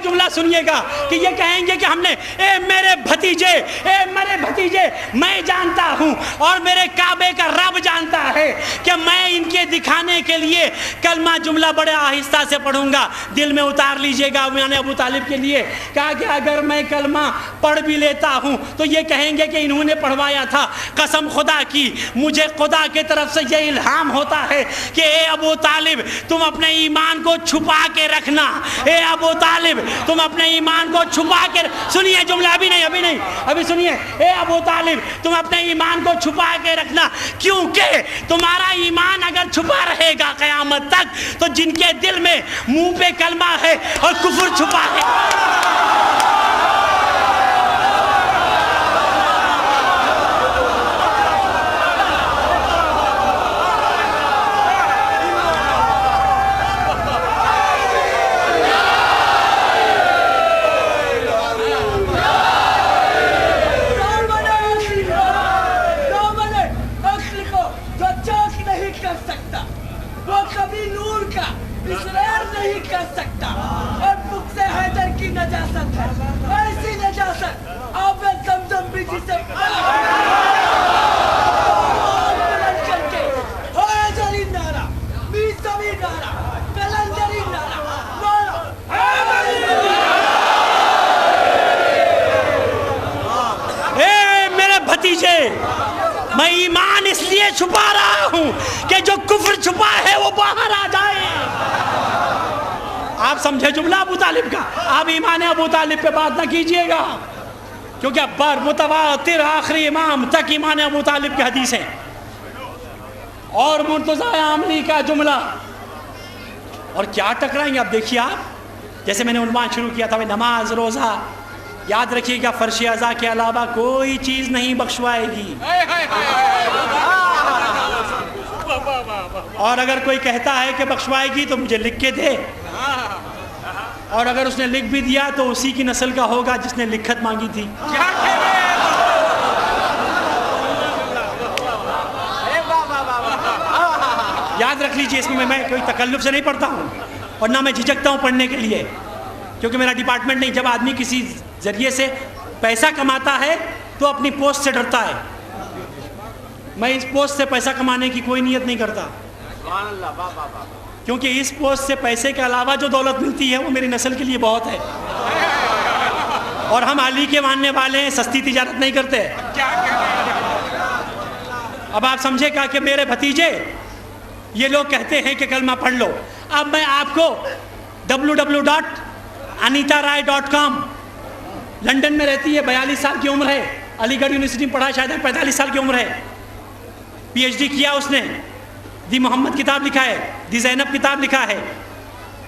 جملہ سنیے گا کہ یہ کہیں گے کہ ہم نے اے میرے بھتیجے میں جانتا ہوں اور میرے کعبے کا رب جانتا ہے کہ میں ان کے دکھانے کے لیے کلمہ جملہ بڑے آہستہ سے پڑھوں گا، دل میں اتار لیجئے گا۔ میں نے ابو طالب کے لیے کہا کہ اگر میں کلمہ پڑھ بھی لیتا ہوں تو یہ کہیں گے کہ انہوں نے پڑھوایا تھا۔ قسم خدا کی مجھے خدا کی طرف سے یہ الہام ہوتا ہے کہ اے ابو طالب تم اپنے ایمان کو چھپا کے رکھنا، اے ابو طالب تم اپنے ایمان کو چھپا کے، سنیے جملہ ابھی سنیے، اے ابو طالب تم اپنے ایمان کو چھپا کے رکھنا، کیونکہ تمہارا ایمان اگر چھپا رہے گا قیامت تک تو جن کے دل میں منہ پہ کلمہ ہے اور کفر چھپا ہے۔ اور مجھ سے حیدر کی نجاست ہے، ایسی نجاست آپ میں ایمان اس لیے چھپا رہا ہوں کہ جو کفر چھپا ہے وہ باہر آ جائے. آپ سمجھے جملہ ابو طالب کا؟ آپ ایمان ابو طالب پہ بات نہ کیجئے گا، کیونکہ ابر متواتر آخری امام تک ایمان ابو طالب کی حدیث ہے. اور مرتضی عاملی کا جملہ، اور کیا ٹکرائیں گے آپ دیکھیے. آپ جیسے میں نے عنوان شروع کیا تھا، نماز روزہ، یاد رکھیے گا فرش اعضاء کے علاوہ کوئی چیز نہیں بخشوائے گی. اور اگر کوئی کہتا ہے کہ بخشوائے گی تو مجھے لکھ کے دے، اور اگر اس نے لکھ بھی دیا تو اسی کی نسل کا ہوگا جس نے لکھت مانگی تھی. یاد رکھ لیجئے، اس میں کوئی تکلف سے نہیں پڑھتا ہوں اور نہ میں جھجکتا ہوں پڑھنے کے لیے، کیونکہ میرا ڈپارٹمنٹ نہیں. جب آدمی کسی ذریعے سے پیسہ کماتا ہے تو اپنی پوسٹ سے ڈرتا ہے. میں اس پوسٹ سے پیسہ کمانے کی کوئی نیت نہیں کرتا، کیونکہ اس پوسٹ سے پیسے کے علاوہ جو دولت ملتی ہے وہ میری نسل کے لیے بہت ہے. اور ہم علی کے ماننے والے ہیں، سستی تجارت نہیں کرتے. اب آپ سمجھے گا کہ میرے بھتیجے یہ لوگ کہتے ہیں کہ کلمہ پڑھ لو. اب میں آپ کو www.anitarai.com، لندن میں رہتی ہے، 42 سال کی عمر ہے، علی گڑھ یونیورسٹی میں پڑھا، شاید 45 سال کی عمر ہے، پی ایچ ڈی کیا اس نے، دی محمد کتاب لکھا ہے، دی زینب کتاب لکھا ہے،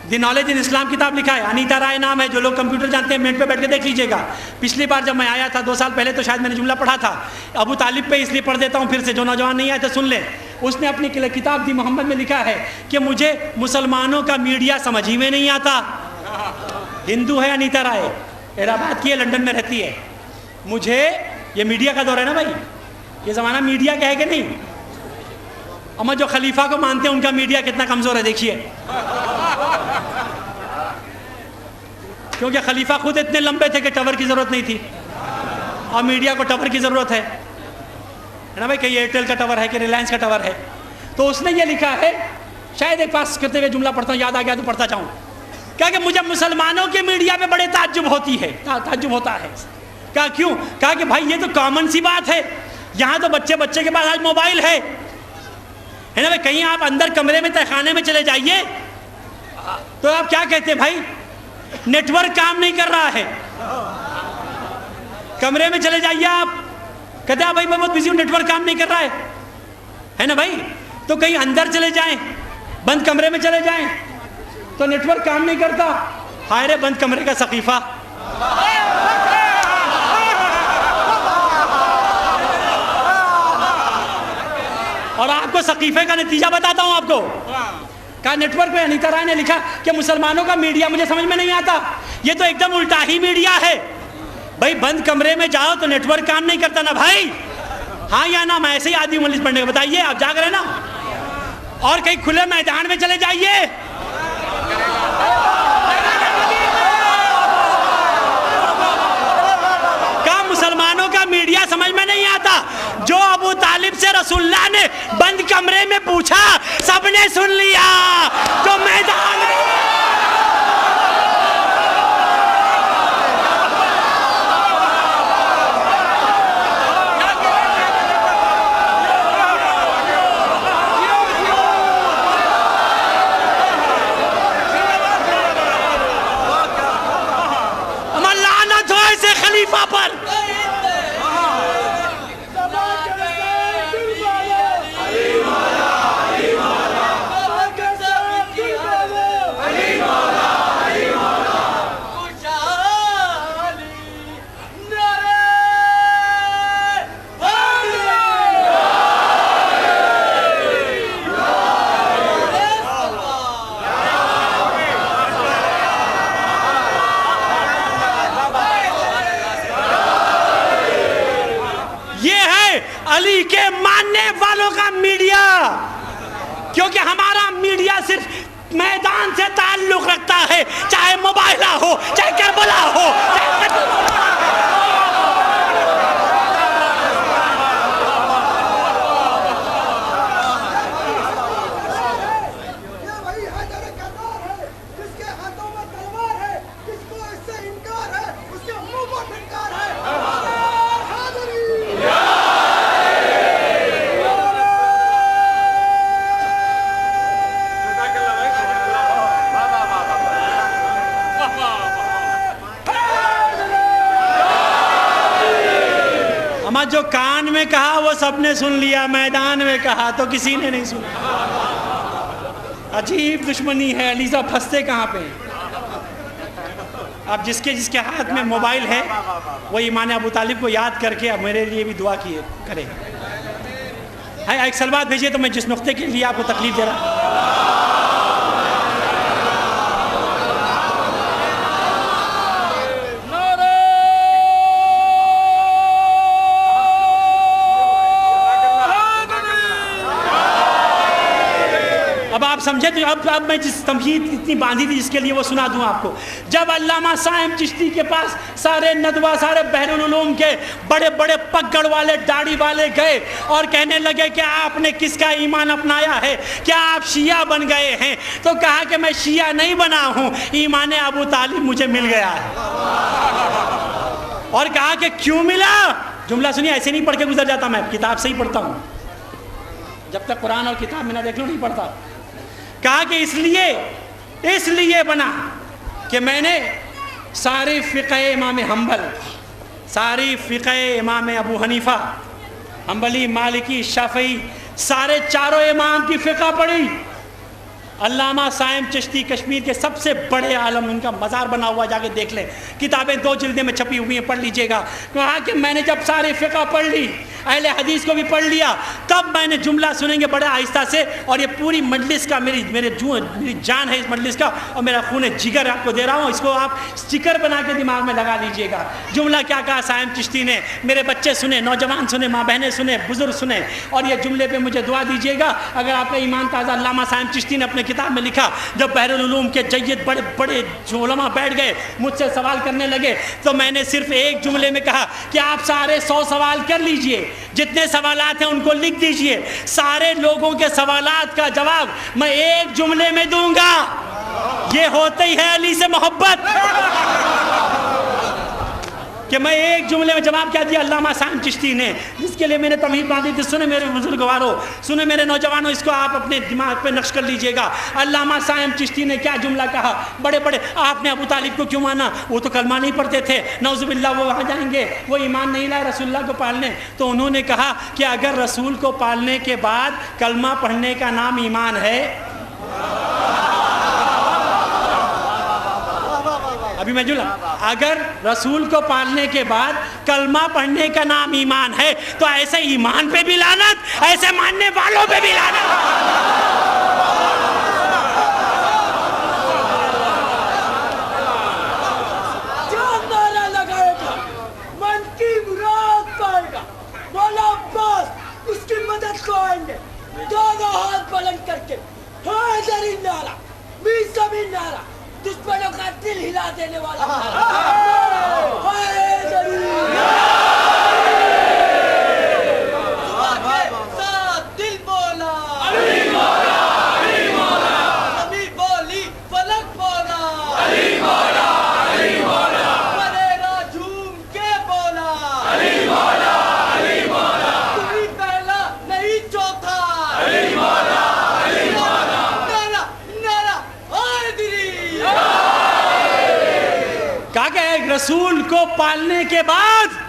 دی نالج ان اسلام کتاب لکھا ہے. انیتا رائے نام ہے. جو لوگ کمپیوٹر جانتے ہیں منٹ پہ بیٹھ کے دیکھ لیجئے گا. پچھلی بار جب میں آیا تھا 2 سال پہلے تو شاید میں نے جملہ پڑھا تھا ابو طالب پہ، اس لیے پڑھ دیتا ہوں پھر سے، جو نوجوان نہیں آئے تو سن لیں. اس نے اپنی کتاب دی محمد میں لکھا ہے کہ مجھے مسلمانوں کا میڈیا سمجھ ہی میں نہیں آتا. ہندو ہے انیتا رائے، الہٰباد کی ہے، لندن میں رہتی ہے. مجھے یہ میڈیا کا دور ہے نا بھائی، یہ زمانہ میڈیا کا ہے کہ نہیں؟ اما جو خلیفہ کو مانتے ہیں ان کا میڈیا کتنا کمزور ہے دیکھیے، کیونکہ خلیفہ خود اتنے لمبے تھے کہ ٹاور کی ضرورت نہیں تھی، اور میڈیا کو ٹاور کی ضرورت ہے نا بھائی. کہ ایئرٹیل کا ٹاور ہے کہ ریلائنس کا ٹاور ہے. تو اس نے یہ لکھا ہے، شاید ایک پاس کرتے ہوئے جملہ پڑھتا ہوں، یاد آ گیا تو پڑھتا جاؤں. کہا کہ مجھے مسلمانوں کے میڈیا پہ بڑے تعجب ہوتا ہے. کہا کیوں؟ کہا کہ بھائی یہ تو کامن سی بات ہے، یہاں تو بچے کے پاس آج موبائل ہے نا بھائی. کہیں آپ اندر کمرے میں تہ خانے میں چلے جائیے تو آپ کیا کہتے ہیں بھائی؟ نیٹ ورک کام نہیں کر رہا ہے. کمرے میں چلے جائیے آپ، کہتے ہیں بھائی میں بہت بزی ہوں، نیٹ ورک کام نہیں کر رہا ہے نا بھائی. تو کہیں اندر چلے جائیں، بند کمرے میں چلے جائیں تو نیٹ ورک کام نہیں کرتا. ہائے رے بند کمرے کا سقیفہ. اور آپ کو سقیفے کا نتیجہ بتاتا ہوں آپ کو. کہا نیٹ ورک پہ انیتا رائے نے لکھا کہ مسلمانوں کا میڈیا مجھے سمجھ میں نہیں آتا، یہ تو ایک دم الٹا ہی میڈیا ہے. بھائی بند کمرے میں جاؤ تو نیٹ ورک کام نہیں کرتا نا بھائی، ہاں یا نا؟ میں ایسے ہی آدمی مجلس پڑھنے کا، بتائیے آپ جاگ رہے نا. اور کہیں کھلے میدان میں چلے جائیے، کہا مسلمانوں کا میڈیا سمجھ میں نہیں آتا. جو ابو طالب سے رسول اللہ نے بند کمرے میں پوچھا سب نے سن لیا. تو میدان میں لعنت ہو ایسے خلیفہ پر. علی کے ماننے والوں کا میڈیا، کیونکہ ہمارا میڈیا صرف میدان سے تعلق رکھتا ہے، چاہے موبائلہ ہو، چاہے کربلا ہو، کہا وہ سب نے سن لیا، میدان میں کہا تو کسی نے نہیں سنا۔ عجیب دشمنی ہے، علی صاحب پھنستے کہاں پہ؟ اب جس کے ہاتھ میں موبائل ہے وہ ایمان ابو طالب کو یاد کر کے اب میرے لیے بھی دعا کیے کرے۔ ایک سلوات بھیجیے تو میں جس نقطے کے لیے آپ کو تکلیف دے رہا ہوں۔ اب آپ سمجھے تو اب میں جس تمہید اتنی باندھی تھی جس کے لیے وہ سنا دوں آپ کو۔ جب علامہ صائم چشتی کے پاس سارے ندوہ، سارے بحر العلوم کے بڑے بڑے پگڑ والے داڑھی والے گئے اور کہنے لگے کہ آپ نے کس کا ایمان اپنایا ہے، کیا آپ شیعہ بن گئے ہیں؟ تو کہا کہ میں شیعہ نہیں بنا ہوں، ایمان ابو طالب مجھے مل گیا ہے۔ اور کہا کہ کیوں ملا؟ جملہ سنیے، ایسے نہیں پڑھ کے گزر جاتا، میں کتاب سے ہی پڑھتا ہوں، جب تک قرآن اور کتاب میں نہ دیکھ لوں نہیں پڑھتا۔ کہا کہ اس لیے بنا کہ میں نے ساری فقہ امام حنبل، ساری فقہ امام ابو حنیفہ، حنبلی، مالکی، شافعی، سارے چاروں امام کی فقہ پڑھی۔ علامہ صائم چشتی کشمیر کے سب سے بڑے عالم، ان کا مزار بنا ہوا، جا کے دیکھ لیں، کتابیں 2 جلدیں میں چھپی ہوئی ہیں، پڑھ لیجئے گا۔ کہا کہ میں نے جب سارے فقہ پڑھ لی، اہل حدیث کو بھی پڑھ لیا، تب میں نے جملہ سنیں گے بڑے آہستہ سے، اور یہ پوری مجلس کا میری جان ہے اس مجلس کا، اور میرا خون جگر آپ کو دے رہا ہوں، اس کو آپ سٹیکر بنا کے دماغ میں لگا لیجئے گا۔ جملہ کیا کہا صائم چشتی نے؟ میرے بچے سنیں، نوجوان سنیں، ماں بہنیں سنیں، بزرگ سنیں، اور یہ جملے پہ مجھے دعا دیجئے گا اگر آپ کا ایمان تازہ۔ علامہ صائم چشتی نے اپنے کتاب میں لکھا، جب بحر العلوم کے جید بڑے بڑے علماء بیٹھ گئے مجھ سے سوال کرنے لگے، تو میں نے صرف ایک جملے میں کہا کہ آپ سارے 100 سوال کر لیجئے، جتنے سوالات ہیں ان کو لکھ دیجئے، سارے لوگوں کے سوالات کا جواب میں ایک جملے میں دوں گا۔ یہ ہوتی ہی ہے علی سے محبت کہ میں ایک جملے میں جواب کیا دیا علامہ صائم چشتی نے، جس کے لیے میں نے تمہید باندھی تھی۔ سنیں میرے بزرگواروں، سنیں میرے نوجوانوں، اس کو آپ اپنے دماغ پہ نقش کر لیجئے گا۔ علامہ صائم چشتی نے کیا جملہ کہا؟ بڑے بڑے، آپ نے ابو طالب کو کیوں مانا؟ وہ تو کلمہ نہیں پڑھتے تھے، نعوذ باللہ وہ وہاں جائیں گے، وہ ایمان نہیں لائے رسول اللہ کو پالنے۔ تو انہوں نے کہا کہ اگر رسول کو پالنے کے بعد کلمہ پڑھنے کا نام ایمان ہے، ابھی میں جملہ، اگر رسول کو پالنے کے بعد کلمہ پڑھنے کا نام ایمان ہے، تو ایسے ایمان پہ بھی لعنت، ایسے ماننے والوں پہ بھی لعنت۔ جو نعرہ لگائے گا من کی مراد پائے گا، مولا عباس اس کی مدد کو آئیں گے، دونوں ہاتھ بلند کر کے حیدری نعرہ، میزہ بھی نعرہ، دشمنوں کا دل ہلا دینے والا حیدری ساتھ دل بولا، علی مولا، علی مولا، زمین بولی فلک بولا، علی مولا، علی مولا، پریرا جھوم کے بولا، علی مولا، علی مولا، تمہیں پہلا نہیں چوتھا، علی مولا، علی مولا، نعرہ نعرہ حیدری۔ کہا کہ ایک رسول کو پالنے کے بعد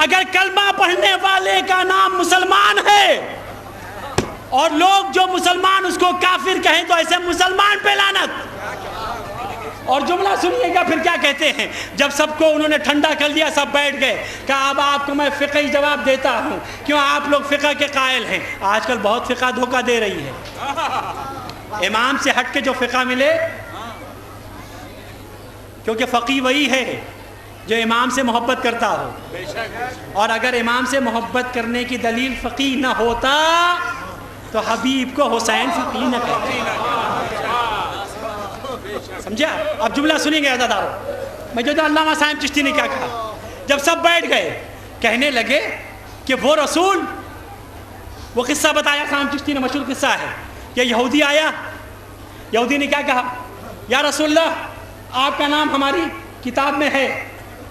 اگر کلمہ پڑھنے والے کا نام مسلمان ہے اور لوگ جو مسلمان اس کو کافر کہیں تو ایسے مسلمان پہ لعنت۔ اور جملہ سنیے گا پھر کیا کہتے ہیں، جب سب کو انہوں نے ٹھنڈا کر دیا، سب بیٹھ گئے، کہا اب آپ کو میں فقہی جواب دیتا ہوں، کیوں آپ لوگ فقہ کے قائل ہیں۔ آج کل بہت فقہ دھوکہ دے رہی ہے، امام سے ہٹ کے جو فقہ ملے، کیونکہ فقیہ وہی ہے جو امام سے محبت کرتا ہو، اور اگر امام سے محبت کرنے کی دلیل فقیہ نہ ہوتا تو حبیب کو حسین فقیہ نہ کہتے۔ سمجھا؟ اب جملہ سنیں گے عزادارو، میں جو علامہ صائم چشتی نے کیا کہا، جب سب بیٹھ گئے کہنے لگے کہ وہ رسول، وہ قصہ بتایا صائم چشتی نے، مشہور قصہ ہے کہ یہودی آیا، یہودی نے کیا کہا، یا رسول اللہ آپ کا نام ہماری کتاب میں ہے،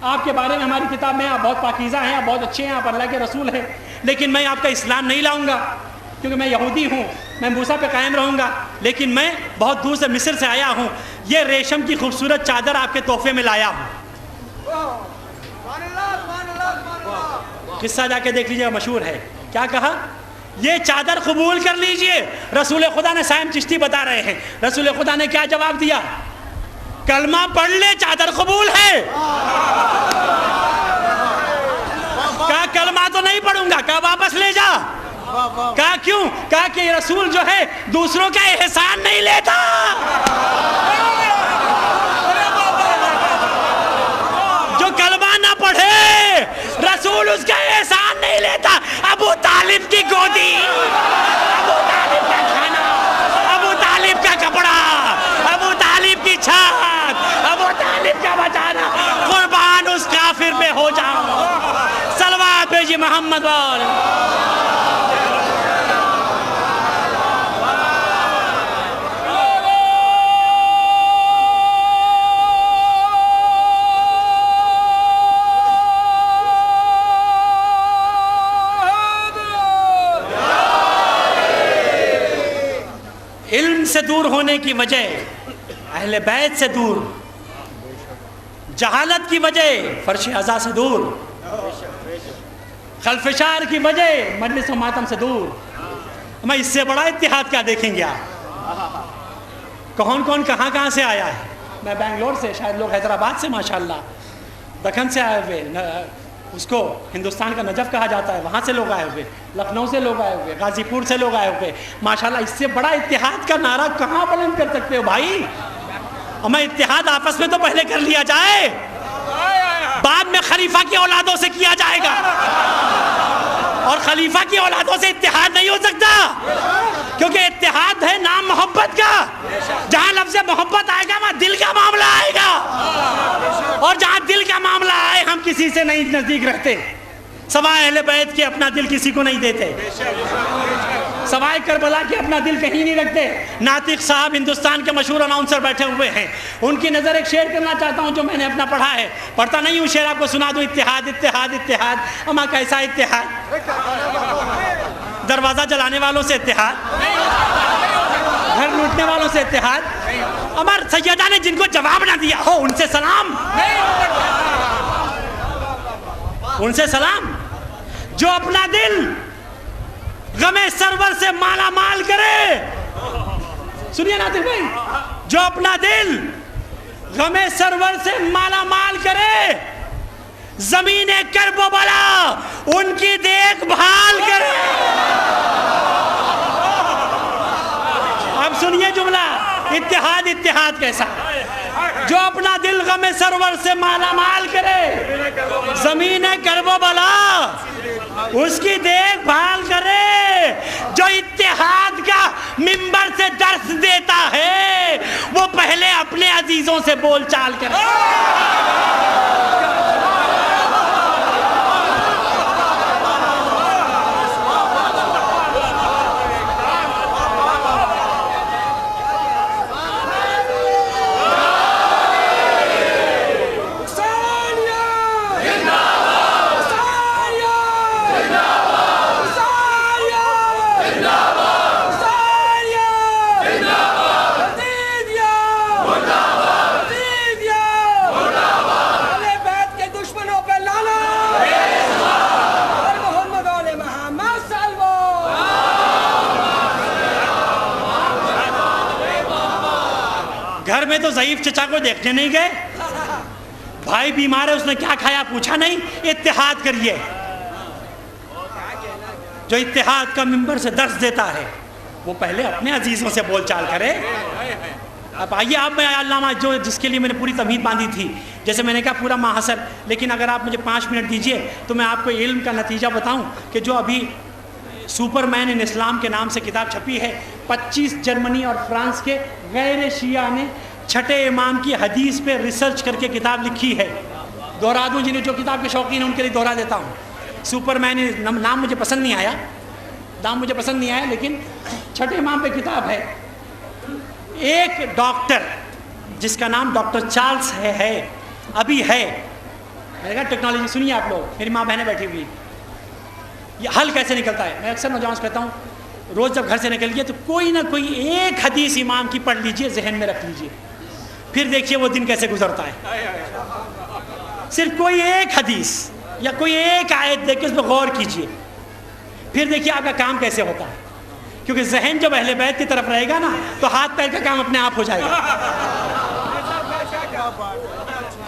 آپ کے بارے میں ہماری کتاب میں آپ بہت پاکیزہ ہیں، آپ بہت اچھے ہیں، آپ اللہ کے رسول ہیں، لیکن میں آپ کا اسلام نہیں لاؤں گا کیونکہ میں یہودی ہوں، میں موسیٰ پہ قائم رہوں گا، لیکن میں بہت دور سے مصر سے آیا ہوں، یہ ریشم کی خوبصورت چادر آپ کے تحفے میں لایا ہوں۔ قصہ جا کے دیکھ لیجیے، مشہور ہے. کیا کہا؟ یہ چادر قبول کر لیجئے. رسول خدا نے، سائم چشتی بتا رہے ہیں، رسول خدا نے کیا جواب دیا؟ کلمہ پڑھ لے، چادر قبول ہے. کہا کلمہ تو نہیں پڑھوں گا. کہا واپس لے جا. کہا کیوں؟ کہا کہ رسول جو ہے دوسروں کا احسان نہیں لیتا. جو کلمہ نہ پڑھے رسول اس کا احسان نہیں لیتا. ابو طالب کی گودی، ابو طالب کا کھانا، ابو طالب کا کپڑا، ابو طالب کی چھت، ابو طالب کا بچانا، قربان اس کافر پہ ہو جاؤں. صلوات بھیجی محمد وال. علم سے دور ہونے کی وجہ، اہل بیت سے دور، جہالت کی وجہ فرش عزا سے دور، خلفشار کی وجہ مجلس و ماتم سے دور. میں اس سے بڑا اتحاد کیا دیکھیں گے آپ؟ کون کون کہاں کہاں سے آیا ہے. میں بنگلور سے، شاید لوگ حیدرآباد سے، ماشاءاللہ دکن سے آئے ہوئے، اس کو ہندوستان کا نجف کہا جاتا ہے، وہاں سے لوگ آئے ہوئے، لکھنؤ سے لوگ آئے ہوئے، غازی پور سے لوگ آئے ہوئے. ماشاءاللہ اس سے بڑا اتحاد کا نعرہ کہاں بلند کر سکتے ہو بھائی؟ ہمیں اتحاد آپس میں تو پہلے کر لیا جائے، بعد میں خلیفہ کی اولادوں سے کیا جائے گا. اور خلیفہ کی اولادوں سے اتحاد نہیں ہو سکتا، کیونکہ اتحاد ہے نام محبت کا. جہاں لفظ محبت آئے گا وہاں دل کا معاملہ آئے گا، اور جہاں دل کا معاملہ آئے ہم کسی سے نہیں نزدیک رہتے، سوائے اہل بیت کے اپنا دل کسی کو نہیں دیتے، سوائے کربلا کے اپنا دل کہیں نہیں رکھتے. ناطق صاحب ہندوستان کے مشہور اناؤنسر بیٹھے ہوئے ہیں، ان کی نظر ایک شعر کرنا چاہتا ہوں جو میں نے اپنا پڑھا ہے. پڑھتا نہیں ہوں، شعر آپ کو سنا دوں. اتحاد اتحاد اتحاد، اما کیسا اتحاد؟ دروازہ جلانے والوں سے اتحاد، گھر لوٹنے والوں سے اتحاد. عمر سیدہ نے جن کو جواب نہ دیا ہو ان سے سلام، ان سے سلام. جو اپنا دل غم سرور سے مالا مال کرے، سنیے ناطق بھائی، جو اپنا دل غم سرور سے مالا مال کرے، زمین کرب و بلا ان کی دیکھ بھال کرے. اب سنیے جملہ، اتحاد اتحاد کیسا؟ جو اپنا دل غم سرور سے مالا مال کرے، زمین کرب و بلا اس کی دیکھ بھال کرے. جو اتحاد کا منبر سے درس دیتا ہے وہ پہلے اپنے عزیزوں سے بول چال کرے. گھر میں تو ضعیف چچا کو دیکھنے نہیں گئے، بھائی بیمار ہے اس نے کیا کھایا پوچھا نہیں. اتحاد کریے. جو اتحاد کا منبر سے درس دیتا ہے وہ پہلے اپنے عزیزوں سے بول چال کرے. اب آئیے آپ میں علامہ جو جس کے لیے میں نے پوری تمہید باندھی تھی، جیسے میں نے کہا پورا ماحصر، لیکن اگر آپ مجھے 5 منٹ دیجئے تو میں آپ کو علم کا نتیجہ بتاؤں کہ جو ابھی سپر مین ان اسلام کے نام سے کتاب چھپی ہے، 25 جرمنی اور فرانس کے غیر شیعہ نے چھٹے امام کی حدیث پہ ریسرچ کر کے کتاب لکھی ہے. دہرا دوں جنہیں جو کتاب کے شوقین ہیں ان کے لیے دہرا دیتا ہوں. سپر مین، نام مجھے پسند نہیں آیا، لیکن چھٹے امام پہ کتاب ہے. ایک ڈاکٹر جس کا نام ڈاکٹر چارلس ہے ابھی ہے، میں نے کہا ٹیکنالوجی سنیے آپ لوگ، میری ماں بہنیں بیٹھی ہوئی، یہ حل کیسے نکلتا ہے. میں اکثر نوجوان سے کہتا ہوں روز جب گھر سے نکلیے تو کوئی نہ کوئی ایک حدیث امام کی پڑھ لیجئے، ذہن میں رکھ لیجئے، پھر دیکھیے وہ دن کیسے گزرتا ہے. صرف کوئی ایک حدیث یا کوئی ایک آیت دیکھ کے اس پہ غور کیجئے, پھر دیکھیے آپ کا کام کیسے ہوتا ہے. کیونکہ ذہن جب اہل بیت کی طرف رہے گا نا تو ہاتھ پیر کا کام اپنے آپ ہو جائے گا.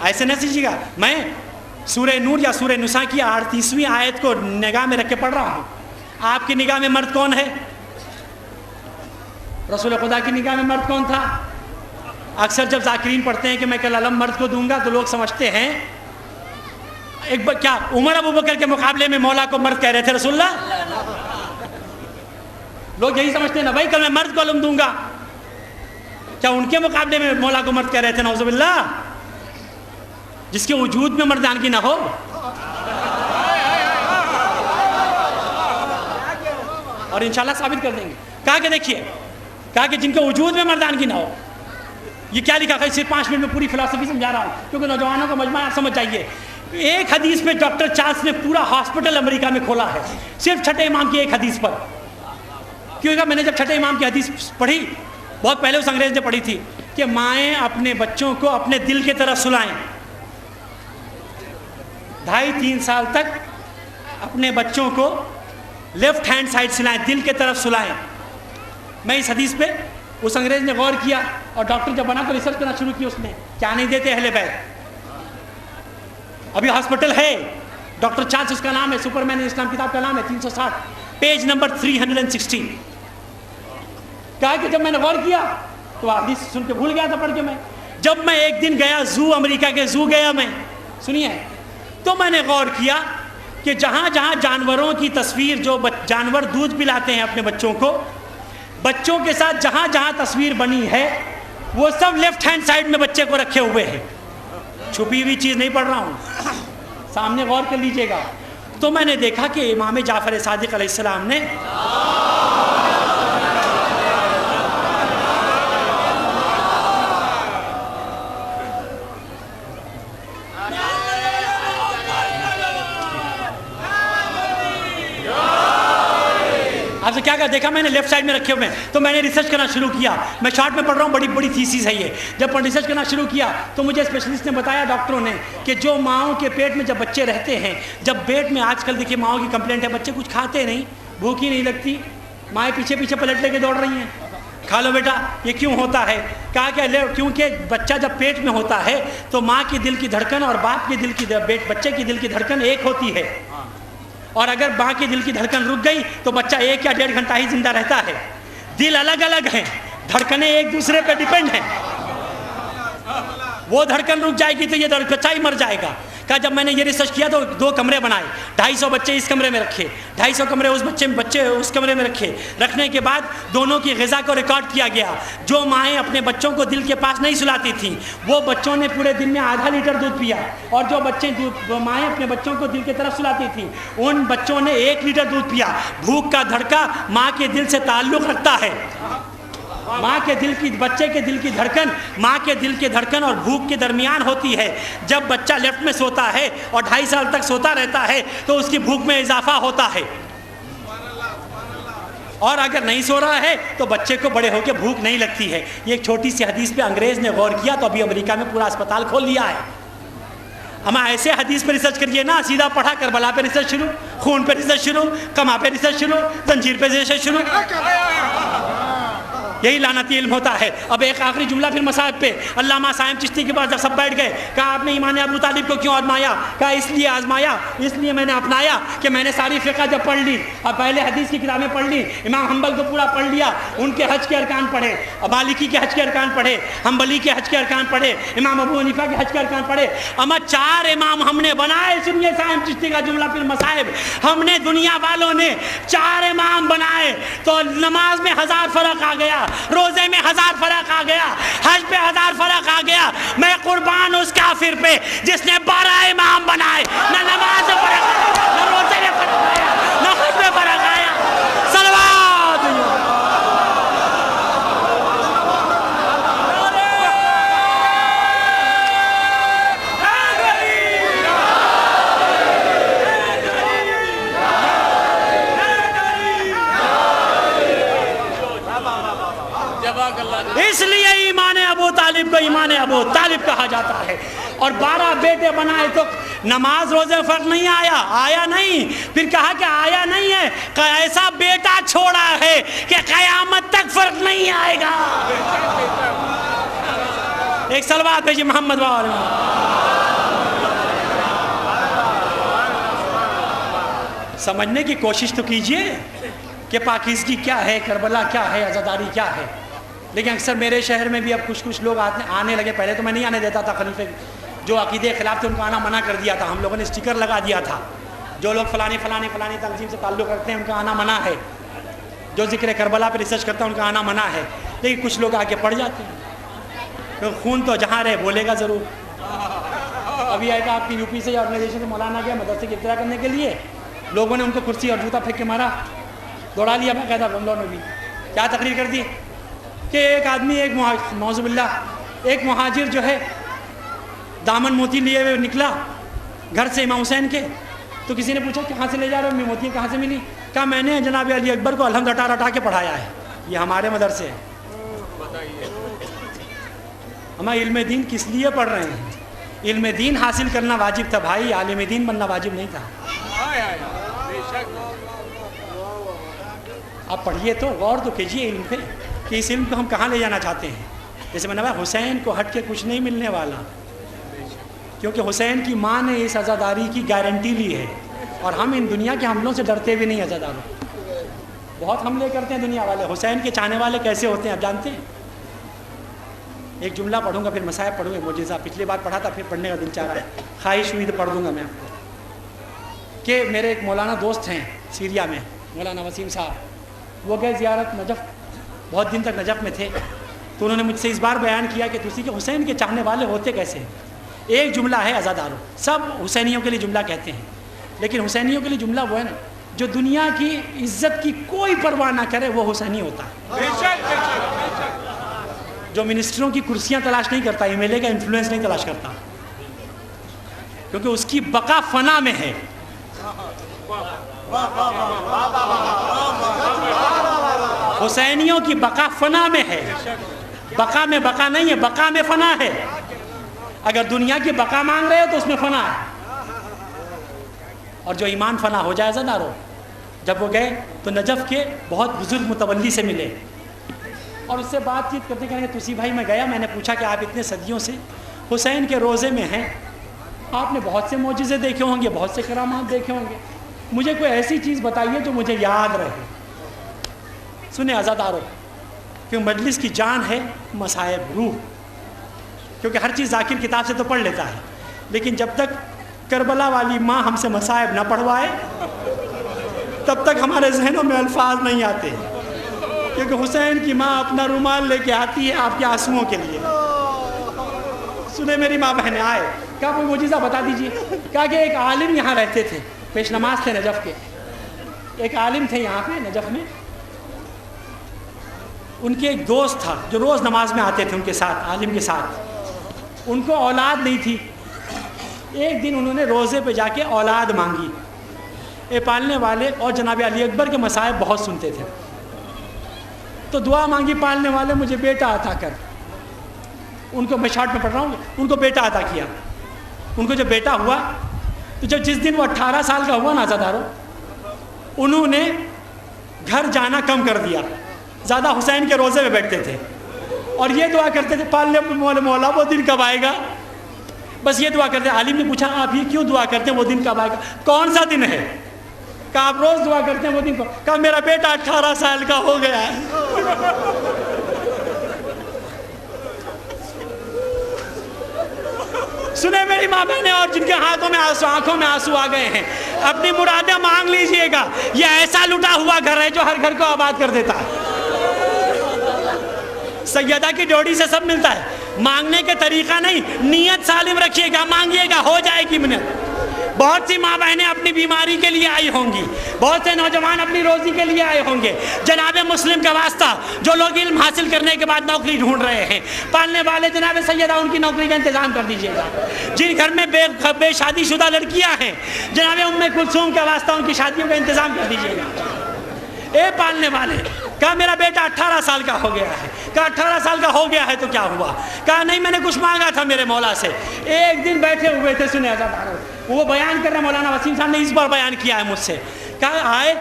ایسے نہ سیکھیے گا. میں سورہ نور یا سورہ نساء کی 38ویں آیت کو نگاہ میں رکھ کے پڑھ رہا ہوں. آپ کی نگاہ میں مرد کون ہے؟ رسول خدا کی نگاہ میں مرد کون تھا؟ اکثر جب ذاکرین پڑھتے ہیں کہ میں کل علم مرد کو دوں گا تو لوگ سمجھتے ہیں کیا عمر ابو بکر کے مقابلے میں مولا کو مرد کہہ رہے تھے رسول اللہ؟ لوگ یہی سمجھتے ہیں نا بھائی کل میں مرد کو علم دوں گا, کیا ان کے مقابلے میں مولا کو مرد کہہ رہے تھے؟ نعوذ باللہ. جس کے وجود میں مردانگی نہ ہو. اور انشاءاللہ ثابت کر دیں گے. کہا کہ دیکھیے, کہا کہ جن کے وجود میں مردانگی نہ ہو. یہ کیا لکھا ہے؟ صرف 5 منٹ میں پوری فلسفی سمجھا رہا ہوں کیونکہ نوجوانوں کا مجمع آپ سمجھ جائیے. ایک حدیث پہ ڈاکٹر چارلس نے پورا ہاسپٹل امریکہ میں کھولا ہے صرف چھٹے امام کی ایک حدیث پر. کیونکہ میں نے جب چھٹے امام کی حدیث پڑھی, بہت پہلے اس انگریز نے پڑھی تھی, کہ مائیں اپنے بچوں کو اپنے دل کی طرف سلائیں. 2.5-3 سال تک اپنے بچوں کو لیفٹ ہینڈ سائڈ سلائیں, دل کے طرف سلائیں. میں اس حدیث پہ اس انگریز نے غور کیا اور ڈاکٹر جب بنا تو ریسرچ کرنا شروع کی اس نے. کیا نہیں دیتے اہل بیت. ابھی ہاسپٹل ہے, ڈاکٹر چارلس اس کا نام ہے, سپر مین اسلام کتاب کا نام ہے, 360 پیج نمبر 316. کہا کہ جب میں نے غور کیا تو حدیث سن کے بھول گیا تھا پڑھ کے. میں جب میں ایک دن گیا زو, امریکہ کے زو گیا میں, سنیے, تو میں نے غور کیا کہ جہاں جہاں جانوروں کی تصویر, جو جانور دودھ پلاتے ہیں اپنے بچوں کو, بچوں کے ساتھ جہاں جہاں تصویر بنی ہے وہ سب لیفٹ ہینڈ سائڈ میں بچے کو رکھے ہوئے ہیں. چھپی ہوئی چیز نہیں پڑھ رہا ہوں, سامنے غور کر لیجئے گا. تو میں نے دیکھا کہ امام جعفر صادق علیہ السلام نے آپ سے کیا کہا, دیکھا میں نے لیفٹ سائڈ میں رکھے ہوئے ہیں. تو میں نے ریسرچ کرنا شروع کیا. میں شارٹ میں پڑھ رہا ہوں, بڑی بڑی تھیسیس ہے یہ. جب ریسرچ کرنا شروع کیا تو مجھے اسپیشلسٹ نے بتایا, ڈاکٹروں نے, کہ جو ماؤں کے پیٹ میں جب بچے رہتے ہیں, جب پیٹ میں آج کل دیکھیے ماؤں کی کمپلینٹ ہے, بچے کچھ کھاتے نہیں, بھوک ہی نہیں لگتی, مائیں پیچھے پیچھے پلٹ لے کے دوڑ رہی ہیں, کھا لو بیٹا. یہ کیوں ہوتا ہے؟ کہا کہ کیونکہ بچہ جب پیٹ میں ہوتا ہے تو ماں کی دل کی دھڑکن اور باپ کی دل کی بچے کی دل کی دھڑکن ایک ہوتی ہے, اور اگر ماں کی دل کی دھڑکن رک گئی تو بچہ 1 یا 1.5 گھنٹہ ہی زندہ رہتا ہے. دل الگ الگ ہیں, دھڑکنیں ایک دوسرے پہ ڈیپینڈ ہیں. وہ دھڑکن رک جائے گی تو یہ بچہ ہی مر جائے گا. کہا جب میں نے یہ ریسرچ کیا تو 2 کمرے بنائے, 250 بچے اس کمرے میں رکھے, 250 کمرے بچے اس کمرے میں رکھے. رکھنے کے بعد دونوں کی غذا کو ریکارڈ کیا گیا. جو مائیں اپنے بچوں کو دل کے پاس نہیں سلاتی تھیں وہ بچوں نے پورے دن میں ½ لیٹر دودھ پیا, اور جو مائیں اپنے بچوں کو دل کی طرف سلاتی تھیں ان بچوں نے 1 لیٹر دودھ پیا. بھوک کا دھڑکا ماں کے دل سے تعلق رکھتا ہے. ماں کے دل کی, بچے کے دل کی دھڑکن ماں کے دل کی دھڑکن اور بھوک کے درمیان ہوتی ہے. جب بچہ لیفٹ میں سوتا ہے اور 2.5 سال تک سوتا رہتا ہے تو اس کی بھوک میں اضافہ ہوتا ہے, اور اگر نہیں سو رہا ہے تو بچے کو بڑے ہو کے بھوک نہیں لگتی ہے. یہ ایک چھوٹی سی حدیث پہ انگریز نے غور کیا تو ابھی امریکہ میں پورا اسپتال کھول لیا ہے. ہم ایسے حدیث پہ ریسرچ کریے نا, سیدھا پڑھا کربلا پہ ریسرچ شروع, خون پہ ریسرچ شروع, کما پہ ریسرچ شروع, زنجیر پہ ریسرچ شروع. یہی لعنتی علم ہوتا ہے. اب ایک آخری جملہ پھر مصائب پہ. علامہ صائم چشتی کے پاس جب سب بیٹھ گئے, کہا آپ نے ایمان ابو طالب کو کیوں آزمایا؟ کہا اس لیے آزمایا, اس لیے میں نے اپنایا کہ میں نے ساری فقہ جب پڑھ لی, اب پہلے حدیث کی کتابیں پڑھ لی, امام حنبل کو پورا پڑھ لیا, ان کے حج کے ارکان پڑھے, مالکی کے حج کے ارکان پڑھے, حنبلی کے حج کے ارکان پڑھے, امام ابو حنیفہ کے حج کے ارکان پڑھے. اما 4 امام ہم نے بنائے. سنیے صائم چشتی کا جملہ پھر مصائب. ہم نے دنیا والوں نے 4 امام بنائے تو نماز میں 1000 فرق آ گیا, روزے میں 1000 فرق آ گیا, حج پہ 1000 فرق آ گیا. میں قربان اس کافر پہ جس نے 12 امام بنائے. نہ نماز میں فرق آیا, نہ روزے میں فرق آیا, نہ حج میں فرق آیا. صلوات اس لیے ایمان ابو طالب کو ایمان ابو طالب کہا جاتا ہے. اور 12 بیٹے بنائے تو نماز روزے میں فرق نہیں آیا نہیں. پھر کہا کہ آیا نہیں ہے, ایسا بیٹا چھوڑا ہے کہ قیامت تک فرق نہیں آئے گا. ایک صلوات بھیجیے محمد سمجھنے کی کوشش تو کیجئے کہ پاکیزگی کیا ہے, کربلا کیا ہے, عزاداری کیا ہے. لیکن اکثر میرے شہر میں بھی اب کچھ لوگ آنے لگے. پہلے تو میں نہیں آنے دیتا تھا, خلیفے جو عقیدے خلاف تھے ان کو آنا منع کر دیا تھا. ہم لوگوں نے اسٹیکر لگا دیا تھا, جو لوگ فلانی تنظیم سے تعلق رکھتے ہیں ان کا آنا منع ہے, جو ذکر کربلا پہ ریسرچ کرتا ہے ان کا آنا منع ہے. لیکن کچھ لوگ آگے پڑ جاتے ہیں, کیونکہ خون تو جہاں رہے بولے گا ضرور. ابھی آئے گا آپ کی یو پی سے آرگنائزیشن سے مولانا گیا مدرسے کی اطلاع کرنے کے لیے, لوگوں نے ان کو کرسی اور جوتا پھینک کے مارا, دوڑا لیا باقاعدہ بملوں نے بھی. کیا تقریر کر دی کہ ایک آدمی, ایک نعوذ باللہ ایک مہاجر جو ہے دامن موتی لیے ہوئے نکلا گھر سے امام حسین کے. تو کسی نے پوچھا کہاں سے لے جا رہے ہو, موتیاں کہاں سے ملی؟ کہا میں نے جناب علی اکبر کو الحمد رٹا کے پڑھایا ہے, یہ ہمارے مدرسے ہیں. ہم علم دین کس لیے پڑھ رہے ہیں؟ علم دین حاصل کرنا واجب تھا بھائی, عالم دین بننا واجب نہیں تھا. آپ پڑھیے تو غور تو کیجیے علم پہ کہ اس علم کو ہم کہاں لے جانا چاہتے ہیں. جیسے میں نے کہا حسین کو ہٹ کے کچھ نہیں ملنے والا, کیونکہ حسین کی ماں نے اس عزاداری کی گارنٹی لی ہے. اور ہم ان دنیا کے حملوں سے ڈرتے بھی نہیں. عزاداروں بہت حملے کرتے ہیں دنیا والے. حسین کے چاہنے والے کیسے ہوتے ہیں آپ جانتے ہیں؟ ایک جملہ پڑھوں گا پھر مصائب پڑھوں گا, معجزہ پچھلی بار پڑھا تھا پھر پڑھنے کا دل چاہ رہا ہے, خواہش ہوئی تو پڑھ دوں گا میں آپ کو. کہ میرے ایک مولانا دوست ہیں سیریا میں, مولانا وسیم صاحب, وہ گئے زیارت نجف, بہت دن تک نجف میں تھے. تو انہوں نے مجھ سے اس بار بیان کیا کہ تسی کہ حسین کے چاہنے والے ہوتے کیسے ہیں. ایک جملہ ہے عزاداروں, سب حسینیوں کے لیے جملہ کہتے ہیں, لیکن حسینیوں کے لیے جملہ وہ ہے نا جو دنیا کی عزت کی کوئی پرواہ نہ کرے, وہ حسینی ہوتا ہے. جو منسٹروں کی کرسیاں تلاش نہیں کرتا, ایم ایل اے کا انفلوئنس نہیں تلاش کرتا, کیونکہ اس کی بقا فنا میں ہے. حسینیوں کی بقا فنا میں ہے, بقا میں بقا نہیں ہے, بقا میں فنا ہے. اگر دنیا کی بقا مانگ رہے ہو تو اس میں فنا ہے. اور جو ایمان فنا ہو جائے عزادارو, جب وہ گئے تو نجف کے بہت بزرگ متولی سے ملے اور اس سے بات چیت کرتے کہیں تسی بھائی میں گیا, میں نے پوچھا کہ آپ اتنے صدیوں سے حسین کے روزے میں ہیں, آپ نے بہت سے معجزے دیکھے ہوں گے, بہت سے کرامات دیکھے ہوں گے, مجھے کوئی ایسی چیز بتائیے جو مجھے یاد رہے. سنیں عزادارو, کیوں مجلس کی جان ہے مصائب روح, کیونکہ ہر چیز ذاکر کتاب سے تو پڑھ لیتا ہے, لیکن جب تک کربلا والی ماں ہم سے مصائب نہ پڑھوائے تب تک ہمارے ذہنوں میں الفاظ نہیں آتے. کیونکہ حسین کی ماں اپنا رومال لے کے آتی ہے آپ کے آنسوؤں کے لیے. سنیں میری ماں بہنیں, آئے کیا کوئی معجزہ بتا دیجیے. کہا کہ ایک عالم یہاں رہتے تھے, پیش نماز تھے نجف کے, ایک عالم تھے یہاں پہ نجف میں. ان کے ایک دوست تھا جو روز نماز میں آتے تھے ان کے ساتھ, عالم کے ساتھ. ان کو اولاد نہیں تھی. ایک دن انہوں نے روزے پہ جا کے اولاد مانگی. اے پالنے والے, اور جناب علی اکبر کے مصائب بہت سنتے تھے, تو دعا مانگی پالنے والے مجھے بیٹا عطا کر. ان کو میں شارٹ میں پڑھ رہا ہوں, ان کو بیٹا عطا کیا. ان کو جب بیٹا ہوا تو جس دن وہ 18 سال کا ہوا نا عزادارو, انہوں نے گھر جانا کم کر دیا, زیادہ حسین کے روزے میں بیٹھتے تھے اور یہ دعا کرتے تھے پالنے والے مولا وہ دن کب آئے گا. بس یہ دعا کرتے. عالم نے پوچھا آپ یہ کیوں دعا کرتے ہیں وہ دن کب آئے گا, کون سا دن ہے؟ کہا آپ روز دعا کرتے ہیں وہ دن کو. کہا میرا بیٹا 18 سال کا ہو گیا ہے. سنیں میری ماں بہنیں, اور جن کے ہاتھوں میں آنسو, آنکھوں میں آنسو آ گئے ہیں, اپنی مرادیں مانگ لیجئے گا. یہ ایسا لٹا ہوا گھر ہے جو ہر گھر کو آباد کر دیتا ہے. سیدہ کی ڈوڑی سے سب ملتا ہے. مانگنے کے طریقہ نہیں, نیت سالم رکھیے گا, مانگیے گا, ہو جائے گی منت. بہت سی ماں بہنیں اپنی بیماری کے لیے آئی ہوں گی, بہت سے نوجوان اپنی روزی کے لیے آئے ہوں گے. جناب مسلم کا واسطہ جو لوگ علم حاصل کرنے کے بعد نوکری ڈھونڈ رہے ہیں, پالنے والے جناب سیدہ ان کی نوکری کا انتظام کر دیجیے گا. جن گھر میں بے شادی شدہ لڑکیاں ہیں, جناب ام کلثوم کا واسطہ ان کی شادیوں کا انتظام کر دیجیے گا. اے پالنے والے, کہا میرا بیٹا 18 سال کا ہو گیا ہے. کہا 18 سال کا ہو گیا ہے تو کیا ہوا؟ کہا نہیں میں نے کچھ مانگا تھا میرے مولا سے. ایک دن بیٹھے ہوئے تھے, سنے عزادارو, وہ بیان کر رہے ہیں، مولانا وسیم صاحب نے اس بار بیان کیا ہے مجھ سے، کہا آئے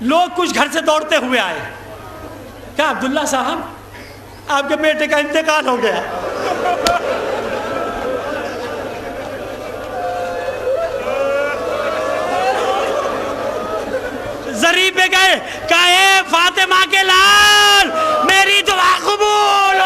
لوگ کچھ گھر سے دوڑتے ہوئے آئے، کہا عبداللہ صاحب آپ کے بیٹے کا انتقال ہو گیا. زری پہ گئے، کہا اے فاطمہ کے لال میری دعا قبول.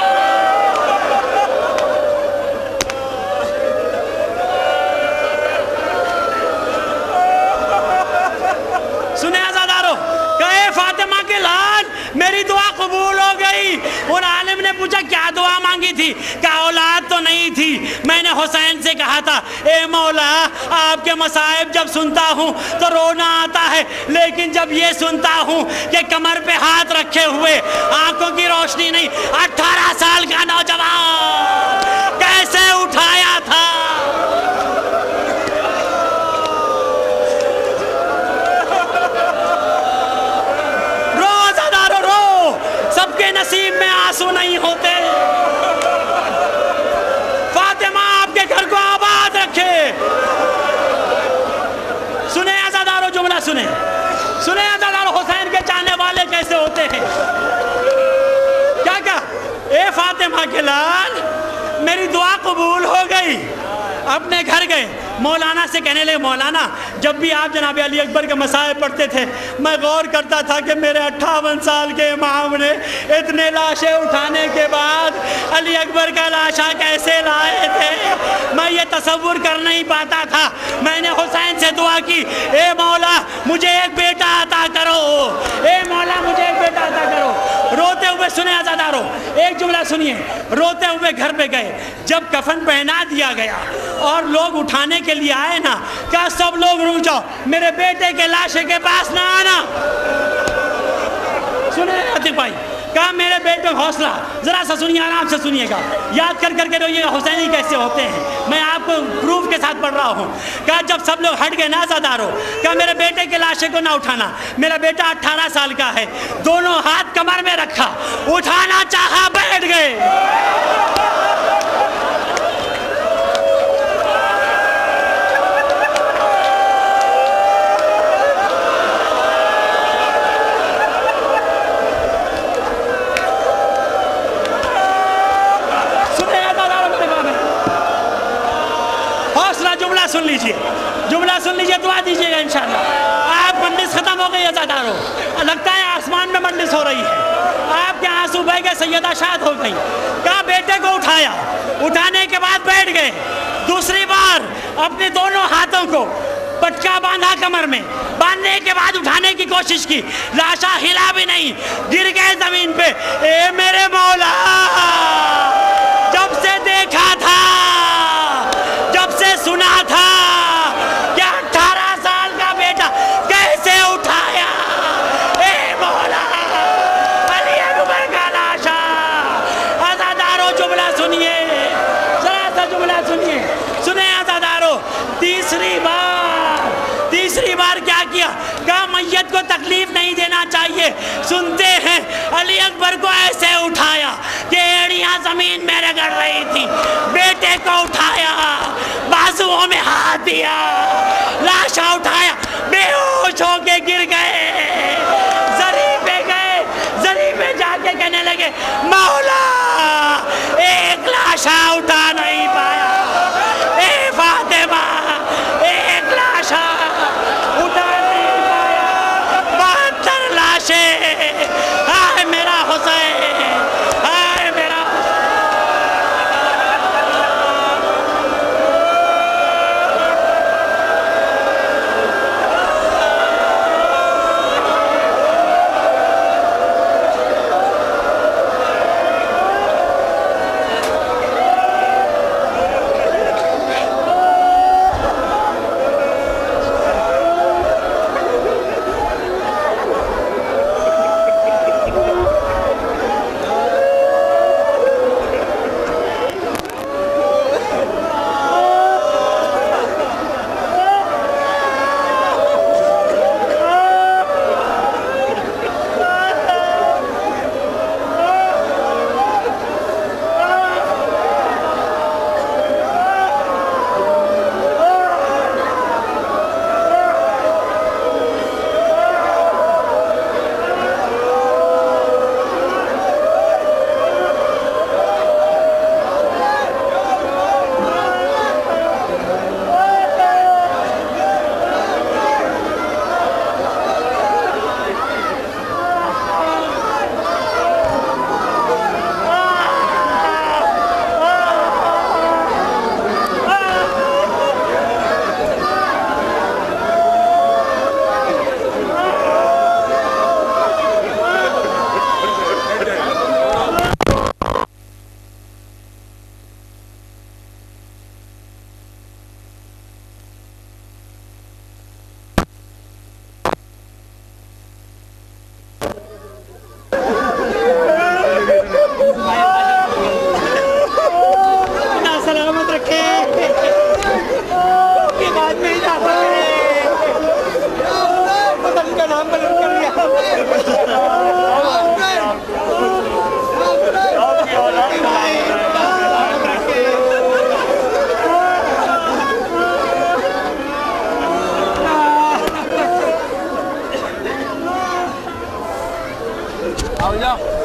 سنیں عزادارو، کہا اے فاطمہ کے لال میری دعا قبول ہو گئی. اور عالم نے پوچھا کیا دعا مانگی تھی؟ کہا اولاد تو نہیں تھی، میں نے حسین سے کہا تھا اے مولا آپ کے مصائب جب سنتا ہوں تو رونا آتا ہے، لیکن جب یہ سنتا ہوں کہ کمر پہ ہاتھ رکھے ہوئے آنکھوں کی روشنی نہیں، 18 سال کا نوجوان کیسے اٹھایا تھا. سب کے نصیب میں آنسو نہیں ہوتے. فاطمہ آپ کے گھر کو آباد رکھے. سنیں عزادارو جملہ سنیں، سنیں عزادارو حسین کے چاہنے والے کیسے ہوتے ہیں. کیا کہا؟ اے فاطمہ کے لال میری دعا قبول ہو گئی. اپنے گھر گئے، مولانا سے کہنے لگے مولانا جب بھی آپ جناب علی اکبر کے مسائل پڑھتے تھے میں غور کرتا تھا کہ میرے 58 سال کے امام نے اتنے لاشیں اٹھانے کے بعد علی اکبر کا لاشا کیسے لائے تھے، میں یہ تصور کر نہیں پاتا تھا. میں نے حسین سے دعا کی اے مولا مجھے ایک بیٹا عطا کرو، اے مولا مجھے ایک بیٹا عطا کرو. روتے ہوئے سنیں عزادارو، ایک جملہ سنیے، روتے ہوئے گھر پہ گئے، جب کفن پہنا دیا گیا اور لوگ اٹھانے کے لیے آئے نا، کہا سب لوگ رک جاؤ، میرے بیٹے کے لاشے کے پاس نہ آنا. سنیں عاطف بھائی، کہا میرے بیٹے حوصلہ، ذرا سا سنیے، آرام سے سنیے گا، یاد کر کر کے روئیے گا حسینی کیسے ہوتے ہیں، میں آپ کو پروف کے ساتھ پڑھ رہا ہوں. کہا جب سب لوگ ہٹ گئے نا عزادارو، کہا میرے بیٹے کے لاشے کو نہ اٹھانا، میرا بیٹا 18 سال کا ہے. دونوں ہاتھ کمر میں رکھا، اٹھانا چاہا بیٹھ گئے. سن لیجئے، جملہ سن لیجئے، دعا دیجئے گا انشاءاللہ. آپ مجلس ختم ہو گئی عزادارو، لگتا ہے آسمان میں مجلس ہو رہی ہے، آپ کے آنسو بہہ گئے، سیدہ شاد ہو گئی. کہا بیٹے کو اٹھایا، اٹھانے کے بعد بیٹھ گئے. دوسری بار اپنے دونوں ہاتھوں کو پٹکا باندھا کمر میں، باندھنے کے بعد اٹھانے کی کوشش کی، لاشا ہلا بھی نہیں، گر گئے زمین پہ. اے میرے مولا جب سے دیکھا تھا، جب سے سنا تھا کہ 18 سال کا بیٹا کیسے اٹھایا، اے مولا علی اکبر کا لاشا. عزادارو جملہ سنیے، ذرا سا جملہ سنیے، سنیں عزادارو. تیسری بار کیا کیا؟ کہا میت کو تکلیف نہیں دینا چاہیے. سنتے ہیں علی اکبر کو ایسے اٹھایا کہ ایڑیاں زمین میں رگڑ رہی تھی، بیٹے کو اٹھایا، بازوؤں میں ہاتھ دیا، لاشا اٹھایا، بے ہوش ہو کے گر گئے. زری پہ گئے، زری پہ جا کے کہنے لگے مولا ایک لاشا اٹھا نہیں پایا، اے فاطمہ ایک لاشا اٹھا نہیں پایا، 72 لاشیں. ہائے میرا حسین، ہائے میرا